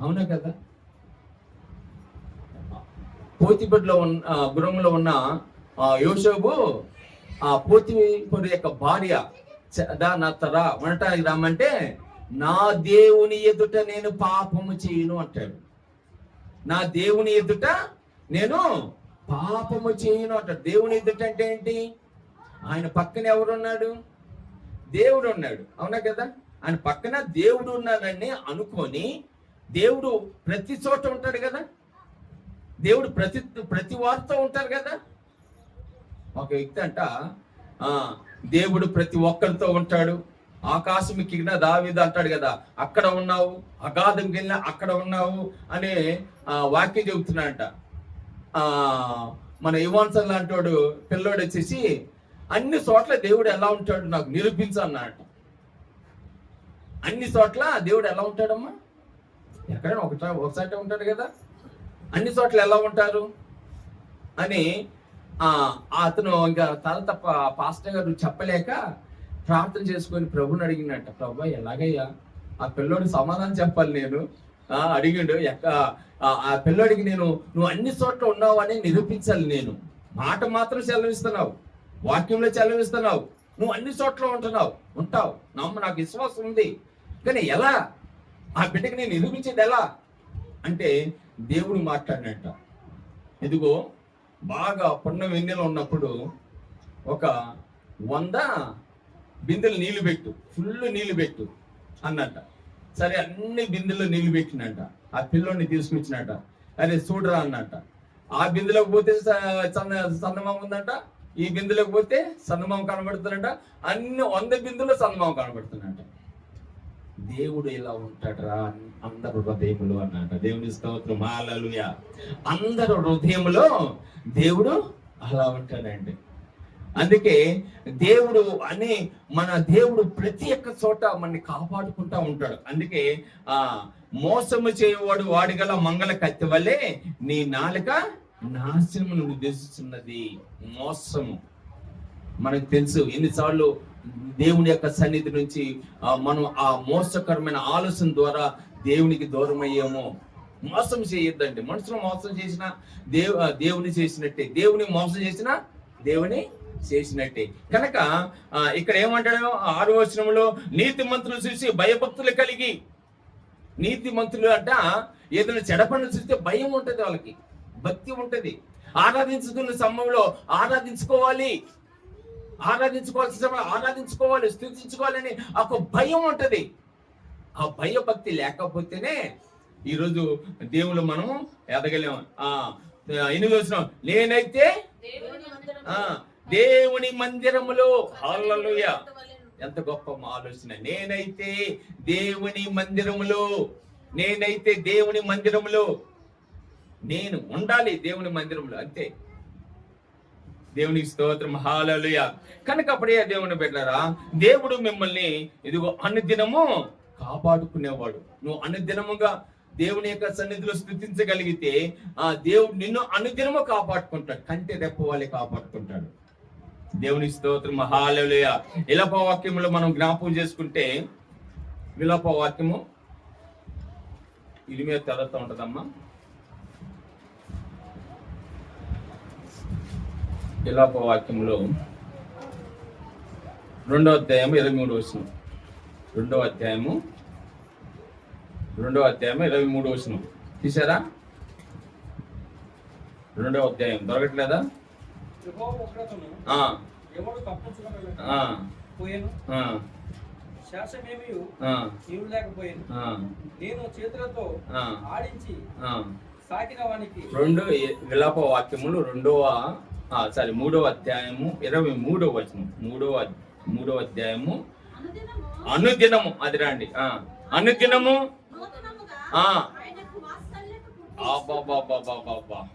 అవునా కదా? పోతిపొడిలో ఉన్న గృహంలో ఉన్న యోసేపు ఆ పోతిపొడి యొక్క భార్య నాతరా ఉండటానికి రామంటే నా దేవుని ఎదుట నేను పాపము చేయను అంటాడు. నా దేవుని ఎదుట నేను పాపము చేయను అంటాడు. దేవుని ఎదుట అంటే ఏంటి? ఆయన పక్కన ఎవరున్నాడు? దేవుడు ఉన్నాడు. అవునా కదా? ఆయన పక్కన దేవుడు ఉన్నాడని అనుకొని, దేవుడు ప్రతి చోట ఉంటాడు కదా, దేవుడు ప్రతి వారితో ఉంటారు కదా. ఒక వ్యక్తి అంట దేవుడు ప్రతి ఒక్కరితో ఉంటాడు. ఆకాశం కింద దావీదు అంటాడు కదా, అక్కడ ఉన్నావు, అగాధం కింద అక్కడ ఉన్నావు అనే వాక్యం చెబుతున్నాడంట. మన యువాన్సన్ లాంటి పిల్లోడు వచ్చేసి అన్ని చోట్ల దేవుడు ఎలా ఉంటాడు నాకు నిరూపించు అన్నాడట. అన్ని చోట్ల దేవుడు ఎలా ఉంటాడమ్మా? ఎక్కడైనా ఒకసారి ఉంటాడు కదా, అన్ని చోట్ల ఎలా ఉంటారు అని అతను ఇంకా తల తప్ప పాస్టర్ గారు చెప్పలేక ప్రార్థన చేసుకొని ప్రభుని అడిగినట్ట. ప్రభు ఎలాగయ్యా ఆ పిల్లోడికి సమాధానం చెప్పాలి నేను. అడిగిండు ఆ పిల్లోడికి నువ్వు అన్ని చోట్ల ఉన్నావు అని నిరూపించాలి. నేను మాట మాత్రం సెలవిస్తున్నావు, వాక్యంలో సెలవిస్తున్నావు, నువ్వు అన్ని చోట్ల ఉంటావు నాకు విశ్వాసం ఉంది, కానీ ఎలా ఆ బిడ్డకి నేను నిరూపించేది ఎలా అంటే దేవుడు మాట్లాడినట్ట. ఇదిగో బాగా పొన్న వెన్నెల ఉన్నప్పుడు ఒక 100 బిందెలు నీళ్లు పెట్టు, ఫుల్ నీళ్లు పెట్టు అన్నట్ట. సరే అన్ని బిందెల్లో నీళ్లు పెట్టినట్ట. ఆ పిల్లోని తీసుకొచ్చినట్ట. అరే చూడరా అన్నట్ట. ఆ బిందెలోకి పోతే చందమామ ఉందంట, ఈ బిందెలోకి పోతే చందమామ కనబడుతున్నట్ట. అన్ని 100 బిందెల్లో చందమామ కనబడుతున్నట్ట. దేవుడు ఇలా ఉంటాడరా అందరు హృదయములు అన్నట. దేవుని స్తోత్రం, హల్లెలూయా. అందరు హృదయములో దేవుడు అలా ఉంటాడండి. అందుకే దేవుడు మన దేవుడు ప్రతి ఒక్క చోట మనని కాపాడుకుంటా ఉంటాడు. అందుకే మోసము చేయవాడు వాడిగల మంగళ కత్తి వల్లే నీ నాలుక నాశనమును ఉద్దేశిస్తున్నది. మోసము మనకు తెలుసు. ఎన్నిసార్లు దేవుని యొక్క సన్నిధి నుంచి మనం ఆ మోసకరమైన ఆలోచన ద్వారా దేవునికి దూరం అయ్యామో. మోసం చేయొద్దండి. మనుషులు మోసం చేసిన దేవుని చేసినట్టే, దేవుని మోసం చేసిన దేవుని చేసినట్టే. కనుక ఇక్కడ ఏమంటాడు 6వ వచనంలో, నీతి మంత్రులు చూసి భయభక్తులు కలిగి. నీతి మంత్రులు అంట ఏదైనా చెడ పనులు చూస్తే భయం ఉంటది, వాళ్ళకి భక్తి ఉంటది. ఆరాధించుకున్న సమయంలో ఆరాధించుకోవాల్సిన ఆరాధించుకోవాలి, స్తుతించుకోవాలని ఒక భయం ఉంటది. ఆ భయభక్తి లేకపోతేనే ఈరోజు దేవుళ్ళు మనము ఎదగలేము. 8వ వచనం, నేనైతే దేవుని మందిరములో. హల్లెలూయా, ఎంత గొప్ప ఆలోచన. నేనైతే దేవుని మందిరములో నేను ఉండాలి. దేవుని మందిరంలో అంతే. దేవునికి స్తోత్రం, హల్లెలూయా. కనుక అప్పుడే దేవుని బిడ్డలారా, దేవుడు మిమ్మల్ని ఇదిగో అనుదినము కాపాడుకునేవాడు. నువ్వు అనుదినముగా దేవుని యొక్క సన్నిధిలో స్తుతించగలిగితే దేవుడు నిన్ను అనుదినము కాపాడుకుంటాడు. కంటే రెప్ప వాళ్ళే కాపాడుకుంటాడు. దేవునికి స్తోత్రం, హల్లెలూయా. విలాప వాక్యములో మనం జ్ఞాపకం చేసుకుంటే, విలాప వాక్యము ఇది మీద తెలతా ఉంటదమ్మా. విలాప వాక్యంలో 2వ అధ్యాయము 23వ వచనం. 2వ అధ్యాయము 23వ వచనం తీసారా? 2వ అధ్యాయం దొరకట్లేదా? విలాప వాక్యములు 3వ అధ్యాయము 23వ వచనం. 3వ అధ్యాయము అనుదినము. అది రండి. అనుదినము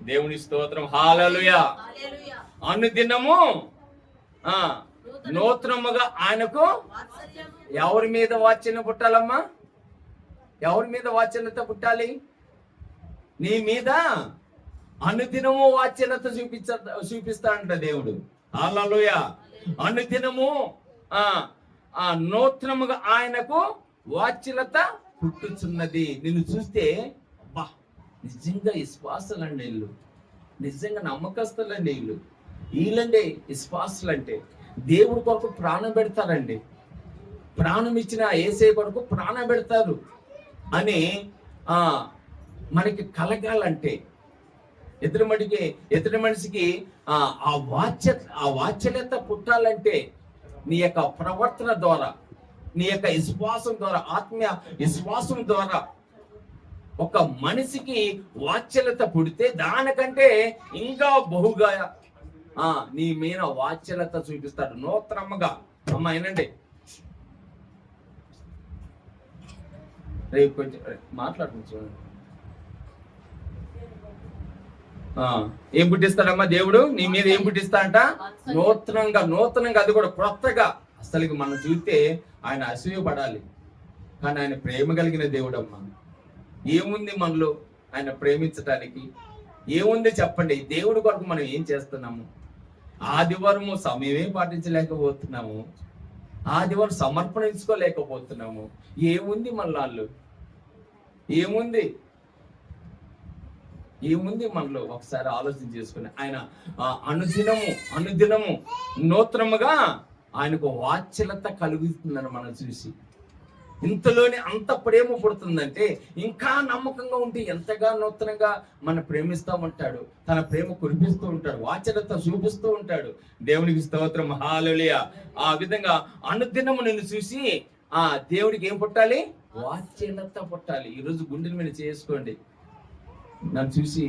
దేవుని స్తోత్రం. హల్లెలూయా. అనుదినము నూతనముగా ఆయనకు ఎవరి మీద వాత్సల్యం పుట్టాలమ్మా? ఎవరి మీద వాత్సల్యత పుట్టాలి? నీ మీద అనుదినము వాత్సల్యత చూపిస్తాడంట దేవుడు. హల్లెలూయా. అనుదినము నూతనముగా ఆయనకు వాత్సల్యత పుట్టుచున్నది. నిన్ను చూస్తే బా నిజంగా విశ్వాసులండి వీళ్ళు, నిజంగా నమ్మకస్తులండి వీళ్ళు, వీళ్ళండి విశ్వాసులు అంటే దేవుడి కొరకు ప్రాణం పెడతారండి. ప్రాణం ఇచ్చిన యేసయ్య కొరకు ప్రాణం పెడతారు అని మనకి కలగాలంటే ఎదుటి మనిషికి ఆ వాత్సల్యత పుట్టాలంటే నీ యొక్క ప్రవర్తన ద్వారా, నీ యొక్క విశ్వాసం ద్వారా, ఆత్మీయ విశ్వాసం ద్వారా ఒక మనిషికి వాత్సల్యత పుడితే దానికంటే ఇంకా బహుగా నీ మీద వాత్సల్యత చూపిస్తాడు నూతనముగా. అమ్మ ఏనండి, రేపు కొంచెం మాట్లాడుతుంది చూడండి. ఏం పుట్టిస్తాడమ్మా దేవుడు నీ మీద? ఏం పుట్టిస్తాడంట? నూతనంగా, అది కూడా కొత్తగా. అసలు మనం చూస్తే ఆయన అసూయపడాలి, కానీ ఆయన ప్రేమ కలిగిన దేవుడు అమ్మా. ఏముంది మనలో ఆయన ప్రేమించడానికి? ఏముంది చెప్పండి? దేవుడి కొరకు మనం ఏం చేస్తున్నాము? ఆదివారము సమయమే పాటించలేకపోతున్నాము, ఆదివారం సమర్పణించుకోలేకపోతున్నాము. ఏముంది మనలో? ఏముంది మనలో? ఒకసారి ఆలోచన చేసుకుని ఆయన అనుదినము నూతనముగా ఆయనకు వాత్సల్యత కలుగుతుందని మనం చూసి ఇంతలోనే అంత ప్రేమ పుడుతుందంటే ఇంకా నమ్మకంగా ఉంటే ఎంతగా నూతనంగా మన ప్రేమిస్తూ ఉంటాడు, తన ప్రేమ కురిపిస్తూ ఉంటాడు, వాత్సల్యత చూపిస్తూ ఉంటాడు. దేవునికి స్తోత్రం. హల్లెలూయా. ఆ విధంగా అనుదినము నిన్ను చూసి దేవుడికి ఏం పుట్టాలి? వాత్సల్యత పుట్టాలి. ఈరోజు గుండెల మీద చేసుకోండి, నన్ను చూసి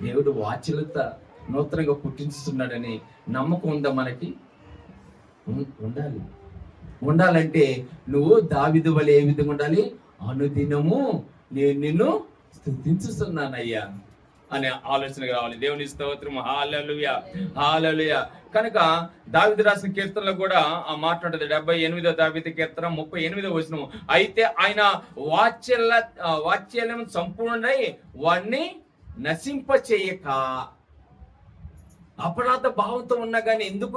దేవుడు వాత్సల్యత నూతనంగా పుట్టించుతున్నాడని నమ్మకం ఉందా మనకి? ఉండాలంటే నువ్వు దావీదు వలె ఏ విధంగా ఉండాలి? అనుదినము నేను నిన్ను స్తుతించుతున్నానయ్యా అనే ఆలోచన రావాలి. దేవుని స్తోత్రం. హల్లెలూయా. హల్లెలూయా. కనుక దావీదు రాసిన కీర్తనలో కూడా ఆ మాట్లాడుతుంది. 78వ దావీదు కీర్తన 38వ వచనం. అయితే ఆయన వాత్సల్యం సంపూర్ణై వాణ్ణి నశింప చేయక, అపరాధ భావంతో ఉన్నా కానీ ఎందుకు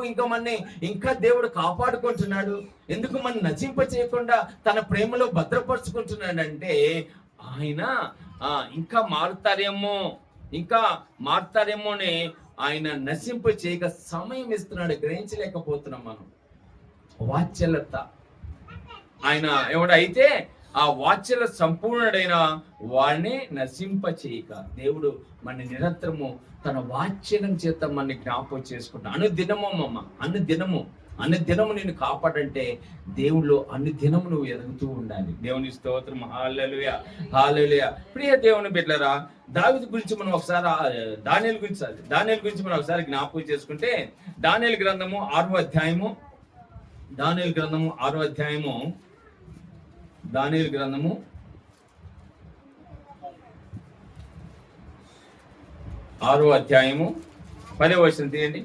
ఇంకా దేవుడు కాపాడుకుంటున్నాడు? ఎందుకు మనం నశింప చేయకుండా తన ప్రేమలో భద్రపరుచుకుంటున్నాడు అంటే ఆయన ఇంకా మారుతారేమో అని ఆయన నశింప చేయక సమయం ఇస్తున్నాడు. గ్రహించలేకపోతున్నాం మనం. వాత్సల్యత ఆయన ఎవడైతే ఆ వాత్సల్య సంపూర్ణుడైన వాడిని నశింప చేయక దేవుడు మన నిరంతరము తన వాత్సల్యం చేత మన జ్ఞాపకం చేసుకుంటా. అనుదినము నేను కాపాడంటే దేవుళ్ళు అనుదినము నువ్వు ఎదుగుతూ ఉండాలి. దేవుని స్తోత్రం. హల్లెలూయా. హల్లెలూయా. ప్రియ దేవుని బిడ్డలారా, దావీదు గురించి మనం ఒకసారి దానియేలు గురించి మనం ఒకసారి జ్ఞాపకం చేసుకుంటే దానియేలు గ్రంథము 6వ అధ్యాయము దానియేలు గ్రంథము 6వ అధ్యాయము 10వ వచనం తీయండి.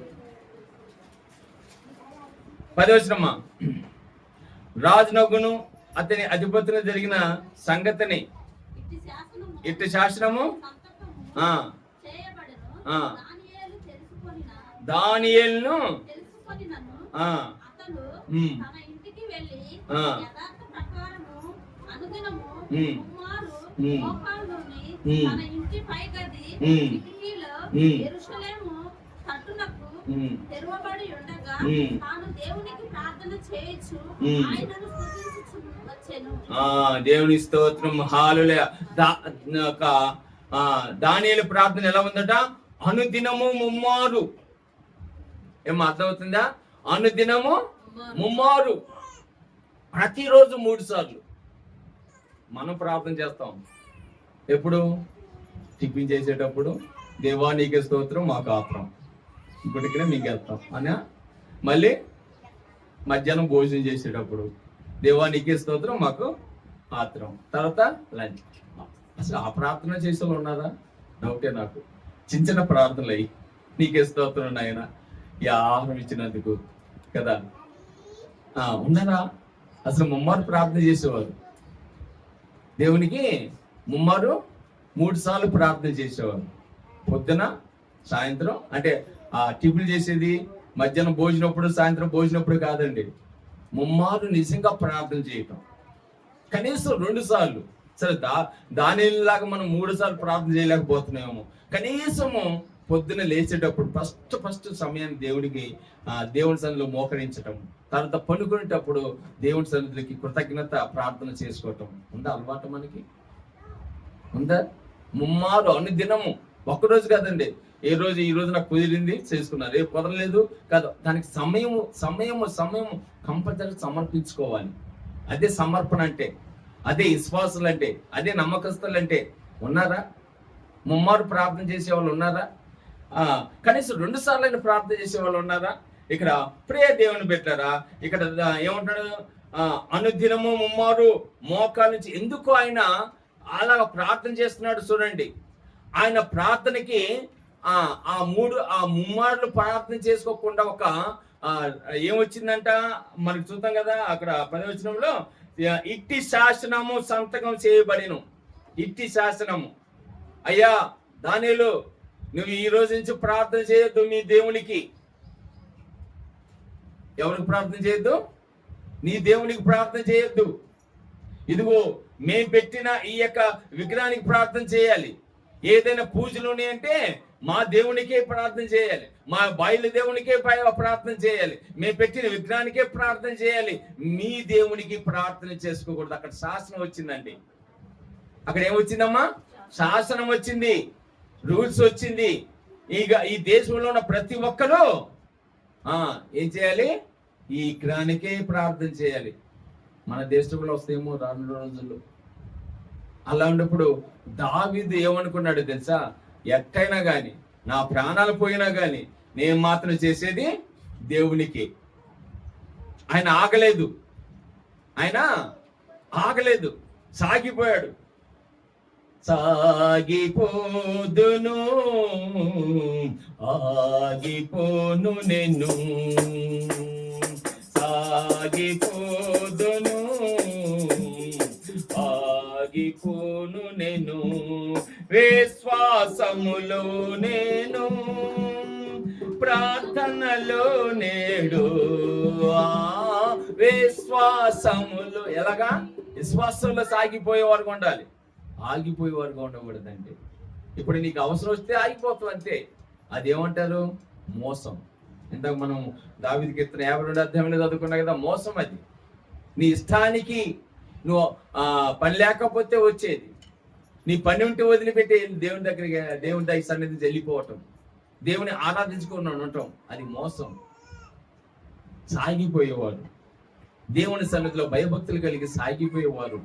10వ వచనమ్మా. రాజునగును అతని అధిపతులు జరిగిన సంగతిని ఇట్టి శాసనము దానియేలును తెరవబడి ఉండగా తాను దేవునికి ప్రార్థన చేయొచ్చు ఆయనను స్తుతించుచువచ్చెను. దేవుని స్తోత్రం. హల్లెలూయా. దానియేలు ప్రార్థన ఎలా ఉందట? అనుదినము ముమ్మారు. ఏం అర్థమవుతుందా? అనుదినము ముమ్మారు, ప్రతిరోజు 3 సార్లు మనం ప్రార్థన చేస్తాం. ఎప్పుడు? టిఫిన్ చేసేటప్పుడు దేవా నీకే స్తోత్రం మాకు ఆత్రం, ఇప్పటికనే మీకు వెళ్తాం అనా. మళ్ళీ మధ్యాహ్నం భోజనం చేసేటప్పుడు దేవా నీకే స్తోత్రం మాకు ఆత్రం, తర్వాత లంచ్. అసలు ఆ ప్రార్థన చేసే ఉన్నారా? డౌటే నాకు. చిన్న చిన్న ప్రార్థనలు అయ్యి నీకే స్తోత్రం నాయన ఈ ఆహారం ఇచ్చినందుకు కదా. ఉన్నారా? అసలు ముమ్మారు ప్రార్థన చేసేవారు దేవునికి. ముమ్మారు 3 సార్లు ప్రార్థన చేసేవారు. పొద్దున, సాయంత్రం, అంటే టిఫిన్ చేసేది మధ్యాహ్నం భోజనప్పుడు, సాయంత్రం భోజనప్పుడు కాదండి. ముమ్మారు నిజంగా ప్రార్థన చేయటం. కనీసం 2 సార్లు. సరే దానిలాగా మనం 3 సార్లు ప్రార్థన చేయలేకపోతున్నామేమో. కనీసము పొద్దున లేచేటప్పుడు ఫస్ట్ సమయాన్ని దేవుని సన్నిధిలో మోకరించటం, తర్వాత పనుకునేటప్పుడు దేవుని సన్నిధికి కృతజ్ఞత ప్రార్థన చేసుకోవటం ఉందా అలవాటు మనకి? ఉందా? ముమ్మారు అనుదినము. ఒక్కరోజు కాదండి. ఈ రోజు నాకు కుదిరింది చేసుకున్నారు, రేపు కుదరలేదు కాదు. దానికి సమయము కంపల్సరీ సమర్పించుకోవాలి. అదే సమర్పణ అంటే, అదే విశ్వాసులు అంటే, అదే నమ్మకస్తులు అంటే. ఉన్నారా? ముమ్మారు ప్రార్థన చేసే వాళ్ళు ఉన్నారా? కనీసం 2 సార్లు ప్రార్థన చేసే వాళ్ళు ఉన్నారా? ఇక్కడ ప్రియ దేవుని పెట్టారా? ఇక్కడ ఏమంటాడు? అనుదినము ముమ్మారు మోకాల నుంచి. ఎందుకు ఆయన అలా ప్రార్థన చేస్తున్నాడు చూడండి. ఆయన ప్రార్థనకి ముమ్మార్లు ప్రార్థన చేసుకోకుండా ఒక ఏమొచ్చిందంట మనకు చూద్దాం కదా. అక్కడ 10వ వచనంలో ఇట్టి శాసనము సంతకం చేయబడిను. ఇట్టి శాసనము. అయ్యా దానియేలు, నువ్వు ఈ రోజు నుంచి ప్రార్థన చేయొద్దు మీ దేవునికి. ఎవరికి ప్రార్థన చేయొద్దు? నీ దేవునికి ప్రార్థన చేయొద్దు. ఇదిగో మేము పెట్టిన ఈ యొక్క విగ్రహానికి ప్రార్థన చేయాలి. ఏదైనా పూజలు ఉన్నాయంటే మా దేవునికే ప్రార్థన చేయాలి, మా బయలు దేవునికే ప్రార్థన చేయాలి, మేము పెట్టిన విగ్రహానికే ప్రార్థన చేయాలి. మీ దేవునికి ప్రార్థన చేసుకోకూడదు. అక్కడ శాసనం వచ్చిందండి. అక్కడ ఏమొచ్చిందమ్మా? శాసనం వచ్చింది, రూల్స్ వచ్చింది. ఈ దేశంలో ఉన్న ప్రతి ఒక్కరు ఏం చేయాలి? ఈ విగ్రహానికే ప్రార్థన చేయాలి. మన దేశంలో వస్తేమో రాను రోజుల్లో. అలా ఉన్నప్పుడు దావీదు ఏమనుకున్నాడు తెలుసా? ఎట్టయినా గాని, నా ప్రాణాలు పోయినా గాని నేను మాత్రం చేసేది దేవునికి. ఆయన ఆగలేదు, సాగిపోయాడు. సాగిపోదును ఆగిపోను నేను, సాగిపోదును ఆగిపోను నేను, విశ్వాసములో నేను ప్రార్థనలో నేడు. విశ్వాసములో ఎలాగా? విశ్వాసంలో సాగిపోయేవారుగా ఉండాలి, ఆగిపోయేవారుగా ఉండకూడదండి. ఇప్పుడు నీకు అవసరం వస్తే ఆగిపోతావు అంతే. అదేమంటారు? మోసం. ఇందాక మనం దావీదు కీర్తన 52వ అధ్యాయంలో చదువుకున్నా కదా. మోసం అది. నీ ఇష్టానికి నువ్వు పని లేకపోతే వచ్చేది, నీ పని ఉంటే వదిలిపెట్టి దేవుని దగ్గర సన్నిధి వెళ్ళిపోవటం, దేవుని ఆరాధించుకుని ఉండటం, అది మోసం. సాగిపోయేవారు, దేవుని సన్నిధిలో భయభక్తులు కలిగి సాగిపోయేవారు.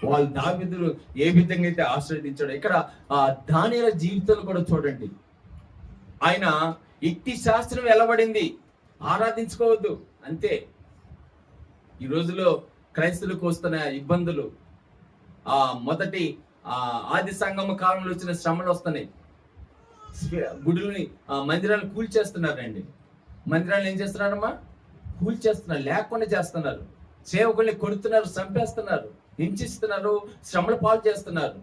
వాళ్ళు దావీదును ఏ విధంగా అయితే ఆశ్రయించాడు. ఇక్కడ దానియేలు జీవితాలు కూడా చూడండి. ఆయన ఇట్టి శాస్త్రం వెలబడింది, ఆరాధించుకోవద్దు అంతే. ఈ రోజులో క్రైస్తవులకు వస్తున్న ఇబ్బందులు, మొదటి ఆది సంగమ కాలంలో వచ్చిన శ్రమలు వస్తున్నాయి. గుడుల్ని, మందిరాలను కూల్చేస్తున్నారండి. మందిరాలను ఏం చేస్తున్నారమ్మా? కూల్చేస్తున్నారు, లేకుండా చేస్తున్నారు. సేవకుల్ని కొడుతున్నారు, చంపేస్తున్నారు, హింసిస్తున్నారు, శ్రమల పాలు చేస్తున్నారు,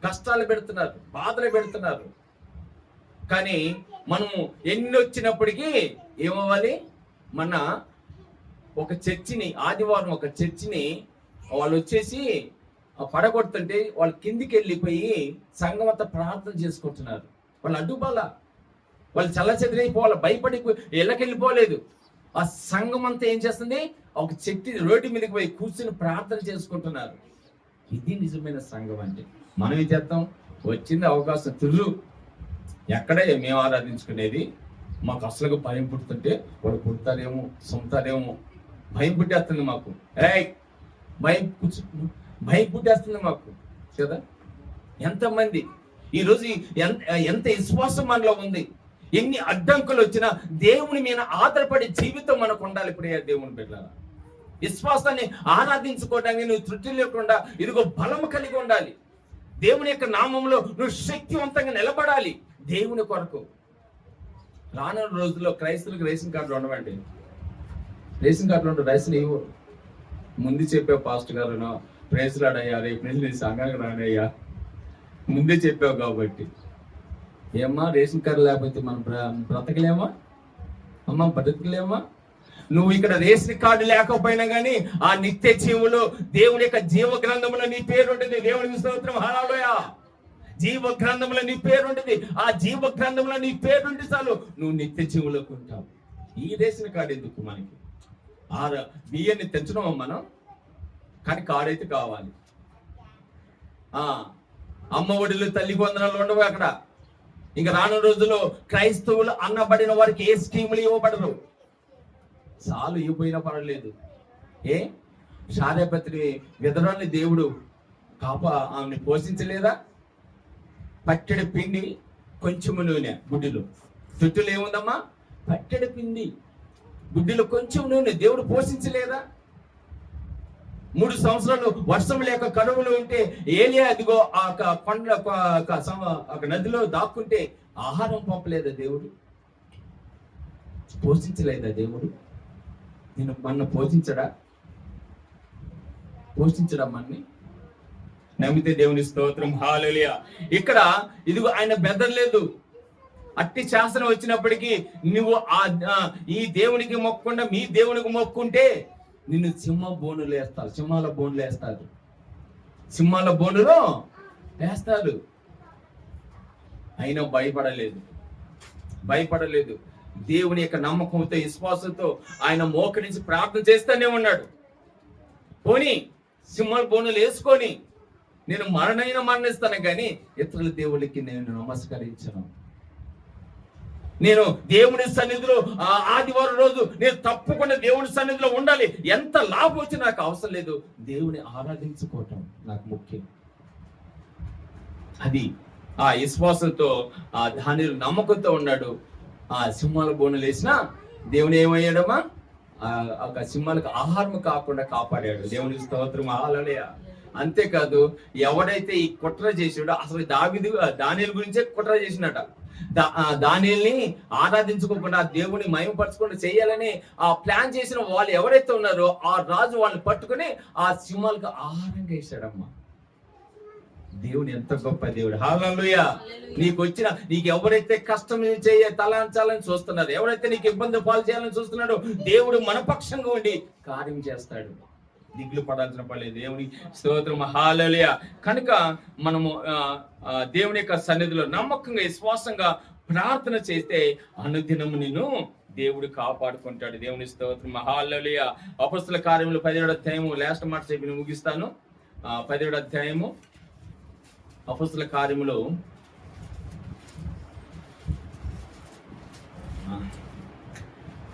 కష్టాలు పెడుతున్నారు, బాధలు పెడుతున్నారు. కానీ మనము ఎన్ని వచ్చినప్పటికీ ఏమవ్వాలి? మన ఒక చర్చిని, ఆదివారం ఒక చర్చిని వాళ్ళు వచ్చేసి పడగొడుతుంటే వాళ్ళు కిందికి వెళ్ళిపోయి సంఘం అంతా ప్రార్థన చేసుకుంటున్నారు. వాళ్ళు అడ్డుపాల, వాళ్ళు చల్లచెదిరైపోవాలి, భయపడి ఇళ్ళకెళ్ళిపోలేదు. ఆ సంఘం అంతా ఏం చేస్తుంది? ఒక చెట్టు రోడ్డు మీదకి పోయి కూర్చుని ప్రార్థన చేసుకుంటున్నారు. ఇది నిజమైన సంఘం అంటే. మనం ఏం చేస్తాం? వచ్చింది అవకాశం తిరు, ఎక్కడే మేము ఆరాధించుకునేది. మాకు అసలు భయం పుడుతుంటే వాడు పుడతారేమో, సొంతారేమో, భయం పుట్టేస్తుంది మాకు. భయం పుట్టేస్తుంది మాకు కదా. ఎంతమంది ఈరోజు ఎంత విశ్వాసం మనలో ఉంది. ఎన్ని అడ్డంకులు వచ్చినా దేవుని మీద ఆధారపడే జీవితం మనకు ఉండాలి. ఇప్పుడు దేవుని బిడ్డలారా, విశ్వాసాన్ని ఆరాధించుకోవడానికి నువ్వు త్రుటి లేకుండా ఇదిగో బలము కలిగి ఉండాలి. దేవుని యొక్క నామంలో నువ్వు శక్తివంతంగా నిలబడాలి దేవుని కొరకు. రానున్న రోజుల్లో క్రైస్తవులకు రేషన్ కార్డులు ఉండవండి. రేషన్ కార్డులు ఉండవు, రేషన్ ఇవ్వు. ముందు చెప్పావు పాస్టర్ గారు, ప్రేసులాడయ్యా, రేపు నుంచి నీ సంఘానికి రానయ్యా, ముందే చెప్పావు కాబట్టి. ఏమ్మా రేషన్ కార్డు లేకపోతే మనం బ్రతకలేమా అమ్మా, బ్రతకలేమా? నువ్వు ఇక్కడ రేషన్ కార్డు లేకపోయినా కానీ ఆ నిత్య జీవులు దేవుని యొక్క జీవ గ్రంథంలో నీ పేరు ఉంటుంది. దేవునికి స్తోత్రం, హల్లెలూయా. జీవ గ్రంథంలో నీ పేరు ఉంటుంది. ఆ జీవ గ్రంథంలో నీ పేరు ఉంటే చాలు, నువ్వు నిత్య జీవులోకి ఉంటావు. ఈ రేషన్ కార్డు ఎందుకు మనకి? ఆ బియ్యాన్ని తెంచడం మనం, కానీ కార్డు అయితే కావాలి. అమ్మ ఒడిలు, తల్లి వందనాలు ఉండవు అక్కడ. ఇంకా రానున్న రోజుల్లో క్రైస్తవులు అన్నబడిన వారికి ఏ స్కీములు ఇవ్వబడరు. చాలు ఇవ్వపోయినా పర్వాలేదు. శారేపత్రి విధరాన్ని దేవుడు ఆమెను పోషించలేదా? పట్టెడు పిండి, కొంచెము నూనె, గుడ్డిలో. చుట్టూలు ఏముందమ్మా? పట్టెడు పిండి, గుడ్డిలో కొంచెం నూనె. దేవుడు పోషించలేదా? 3 సంవత్సరాలు వర్షం లేక కరువులు ఉంటే ఏలియా అదిగో ఆ కొండ ఒక నదిలో దాక్కుంటే ఆహారం పంపలేదా దేవుడు? పోషించలేదా దేవుడు? నేను మన పోషించడా మన్ని? నమ్మితే దేవుని స్తోత్రం, హల్లెలూయా. ఇక్కడ ఇదిగో ఆయన బెదరలేదు. అట్టి శాసనం వచ్చినప్పటికీ నువ్వు ఈ దేవునికి మొక్కకుండా మీ దేవునికి మొక్కుంటే నిన్ను సింహాల బోనులో వేస్తారు. సింహాల బోనులో వేస్తారు. అయినా భయపడలేదు. దేవుని యొక్క నమ్మకంతో, విశ్వాసంతో ఆయన మోకరించి ప్రార్థన చేస్తూనే ఉన్నాడు. పోనీ సింహాల బోనులు వేసుకొని నేను మరణిస్తాను కానీ ఇతరుల దేవుళ్ళకి నేను నమస్కరించను. నేను దేవుని సన్నిధిలో ఆదివారం రోజు నేను తప్పకుండా దేవుని సన్నిధిలో ఉండాలి. ఎంత లాభం వచ్చి నాకు అవసరం లేదు, దేవుని ఆరాధించుకోవటం నాకు ముఖ్యం. అది ఆ విశ్వాసంతో దానిలో నమ్మకంతో ఉన్నాడు. ఆ సింహాల బోనులు వేసినా దేవుని ఏమయ్యాడమ్మా? ఒక సింహాలకు ఆహారం కాకుండా కాపాడాడు. దేవుని స్తోత్రం, హల్లెలూయా. అంతేకాదు, ఎవడైతే ఈ కుట్ర చేసాడో, అసలు దానియేలు గురించే కుట్ర చేసినట. దానియేలుని ఆరాధించుకోకుండా దేవుని మహిమపరచకుండా చేయాలని ఆ ప్లాన్ చేసిన వాళ్ళు ఎవరైతే ఉన్నారో ఆ రాజు వాళ్ళని పట్టుకుని ఆ సింహాలకు ఆహారంగా వేసాడమ్మా. దేవుని ఎంత గొప్ప దేవుడు, హల్లెలూయా. నీకు ఎవరైతే కష్టం తలాంచాలని చూస్తున్నారు, ఎవరైతే నీకు ఇబ్బంది పాలు చేయాలని చూస్తున్నాడో దేవుడు మనపక్షంగా ఉండి కార్యం చేస్తాడు. దిగులు పడాల్సిన పర్లేదు. దేవుని స్తోత్రం, హల్లెలూయా. కనుక మనము దేవుని యొక్క సన్నిధిలో నమ్మకంగా, విశ్వాసంగా ప్రార్థన చేస్తే అనుదినము నిన్ను దేవుడు కాపాడుకుంటాడు. దేవుని స్తోత్రం, హల్లెలూయా. అపొస్తలుల కార్యములు 17వ అధ్యాయము, లాస్ట్ మాట చెప్పి ముగిస్తాను. 17వ అధ్యాయము అపొస్తలుల కార్యములు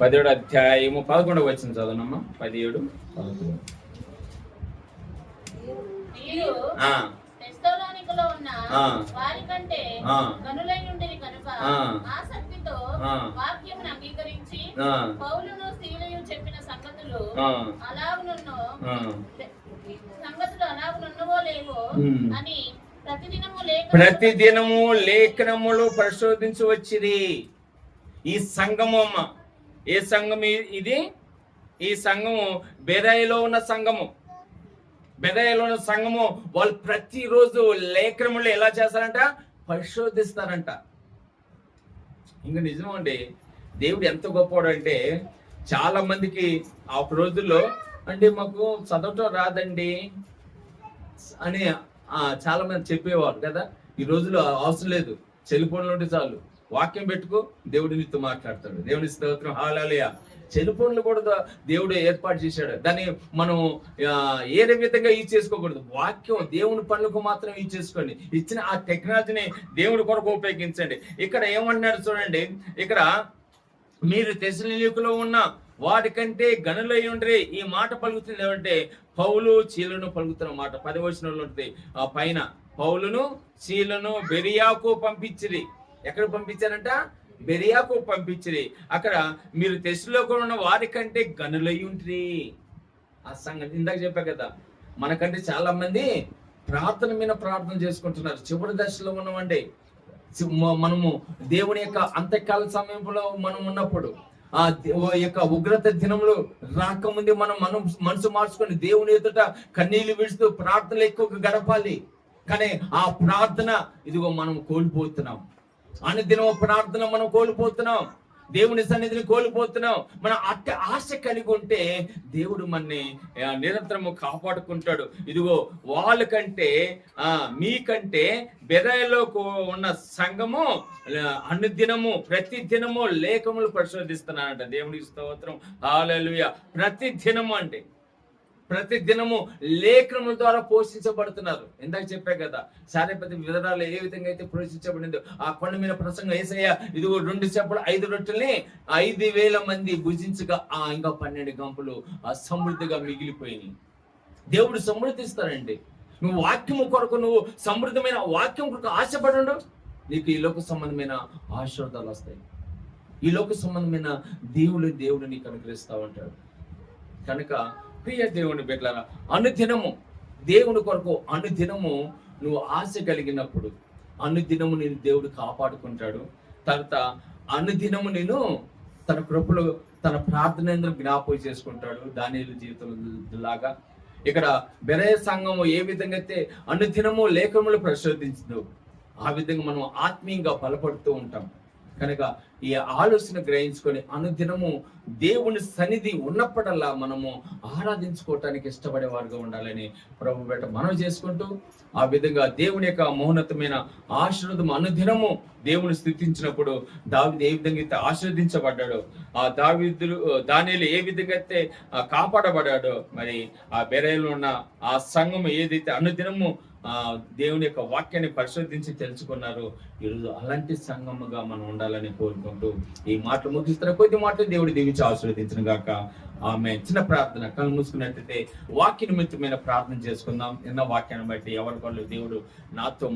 17వ అధ్యాయము 11వ వచనం చదవనమ్మా. 17, 11. తెస్సలోనికలో ఉన్న వారికంటే గనులై ఉండేది కనుక ఆసక్తితో వాక్యమును అంగీకరించి పౌలును సీలయు చెప్పిన సంగతులు అలాగునున్నవో లేవో అని ప్రతిదినము లేఖనములు పరిశోధించవచ్చిరి. ఈ సంఘము అమ్మ, ఏ సంఘం ఇది? ఈ సంఘము బెరాయిలో ఉన్న సంఘము. వాళ్ళు ప్రతిరోజు లేఖనములు ఎలా చేస్తారంట? పరిశోధిస్తారంట. ఇంకా నిజమండి, దేవుడు ఎంత గొప్పవాడు అంటే, చాలా మందికి ఆ రోజుల్లో అంటే మాకు చదవటం రాదండి అని చాలా మంది చెప్పేవారు కదా. ఈ రోజుల్లో అవసరం లేదు, సెల్ ఫోన్లు ఉంటే చాలు, వాక్యం పెట్టుకో, దేవుడు నీతో మాట్లాడతాడు. దేవుని స్తోత్రం, హల్లెలూయా. సెల్ ఫోన్లు కూడా దేవుడు ఏర్పాటు చేశాడు. దాన్ని మనం ఏ విధంగా యూజ్ చేసుకోకూడదు. వాక్యం దేవుని పనులకు మాత్రం యూజ్ చేసుకోండి. ఇచ్చిన ఆ టెక్నాలజీని దేవుడి కొరకు ఉపయోగించండి. ఇక్కడ ఏమంటున్నాడు చూడండి, ఇక్కడ మీరు తెస్సలోనికలో ఉన్న వాటికంటే గనులై ఉండ్రి. ఈ మాట పలుకుతుంది ఏమంటే పౌలు చీలను పలుకుతున్న మాట. 10వ వచనంలో ఉంటుంది పైన, పౌలును చీలను బెరియాకు పంపించిరి. ఎక్కడ పంపించారంట? బెరియాకు పంపించిరి. అక్కడ మీరు తెస్సలోనికలో ఉన్న వారికంటే గనులై ఉండ్రి. ఆ సంగతి ఇందాక చెప్పా కదా, మనకంటే చాలా మంది ప్రార్థన మీద ప్రార్థన చేసుకుంటున్నారు. చివరి దశలో ఉన్నామండి. మనము దేవుని యొక్క అంత్యకాల సమయంలో మనం ఉన్నప్పుడు, ఆ యొక్క ఉగ్రత దినములు రాకముందే మనం మనసు మార్చుకొని దేవుని ఎదుట కన్నీళ్లు విడుస్తూ ప్రార్థనలు ఎక్కువ గడపాలి. కానీ ఆ ప్రార్థన ఇదిగో మనం కోల్పోతున్నాం. అనుదినం ప్రార్థన మనం కోల్పోతున్నాం. దేవుని సన్నిధిని కోల్పోతున్నాం. మనం అట్ట ఆశ కలిగి ఉంటే దేవుడు మనని నిరంతరము కాపాడుకుంటాడు. ఇదిగో వాళ్ళకంటే మీకంటే బెరాయిలో ఉన్న సంఘము అనుదినము ప్రతి దినము లేఖములు పరిశోధిస్తున్నానంట. దేవునికి స్తోత్రం, హల్లెలూయా. ప్రతి దినము అంటే ప్రతి దినము లేఖనముల ద్వారా పోషించబడుతున్నారు. ఇందాక చెప్పా కదా, సారేపతి వివరాలు ఏ విధంగా అయితే పోషించబడిందో ఆ కొండ మీద ప్రసంగం యేసయ్య ఇదిగో 2 చేపలు 5 రొట్టెల్ని 5,000 మంది భుజించగా ఇంకా 12 గంపలు సమృద్ధిగా మిగిలిపోయినాయి. దేవుడు సమృద్ధిస్తాడండి. నువ్వు వాక్యము కొరకు, నువ్వు సమృద్ధమైన వాక్యం కొరకు ఆశపడు, నీకు ఈ లోక సంబంధమైన ఆశీర్వాదాలు వస్తాయి. ఈ లోక సంబంధమైన దేవుడు నీకు అనుగ్రహిస్తా ఉంటాడు. కనుక ప్రియ దేవుని బిడ్డలారా, అనుదినము దేవుని కొరకు అనుదినము నువ్వు ఆశ కలిగినప్పుడు అనుదినము నేను దేవుడు కాపాడుకుంటాడు. తర్వాత అనుదినము నేను తన కృపలో తన ప్రార్థన జ్ఞాపకం చేసుకుంటాడు. దానియేలు జీవితం లాగా ఇక్కడ బెరాయ సంఘము ఏ విధంగా అయితే అనుదినము లేఖములు పరిశోధించిందో ఆ విధంగా మనం ఆత్మీయంగా బలపడుతూ ఉంటాం. కనుక ఈ ఆలోచన గ్రహించుకొని అనుదినము దేవుని సన్నిధి ఉన్నప్పుడల్లా మనము ఆరాధించుకోవటానికి ఇష్టపడేవారుగా ఉండాలని ప్రభు బయట మనం చేసుకుంటూ, ఆ విధంగా దేవుని యొక్క మౌనతమైన ఆశీర్వాదం అనుదినము దేవుని స్తుతించినప్పుడు దావీదు ఏ విధంగా అయితే ఆశీర్వదించబడ్డాడో, ఆ దానియేలు ఏ విధంగా అయితే కాపాడబడ్డాడో, మరి ఆ బెరాయిలో ఉన్న ఆ సంఘం ఏదైతే అనుదినము దేవుని యొక్క వాక్యాన్ని పరిశోధించి తెలుసుకున్నారు, ఈరోజు అలాంటి సంఘముగా మనం ఉండాలని కోరుకుంటూ ఈ మాటలు ముగిస్తున్న కొద్ది మాటలు దేవుడు దీవించి ఆశీర్వదించిన గాక. ఆమె చిన్న ప్రార్థన, కళ్ళు మూసుకున్నట్లయితే వాక్య నిమిత్తమైన ప్రార్థన చేసుకుందాం. ఎన్నో వాక్యాన్ని బట్టి ఎవరికొళ్ళు దేవుడు నాతో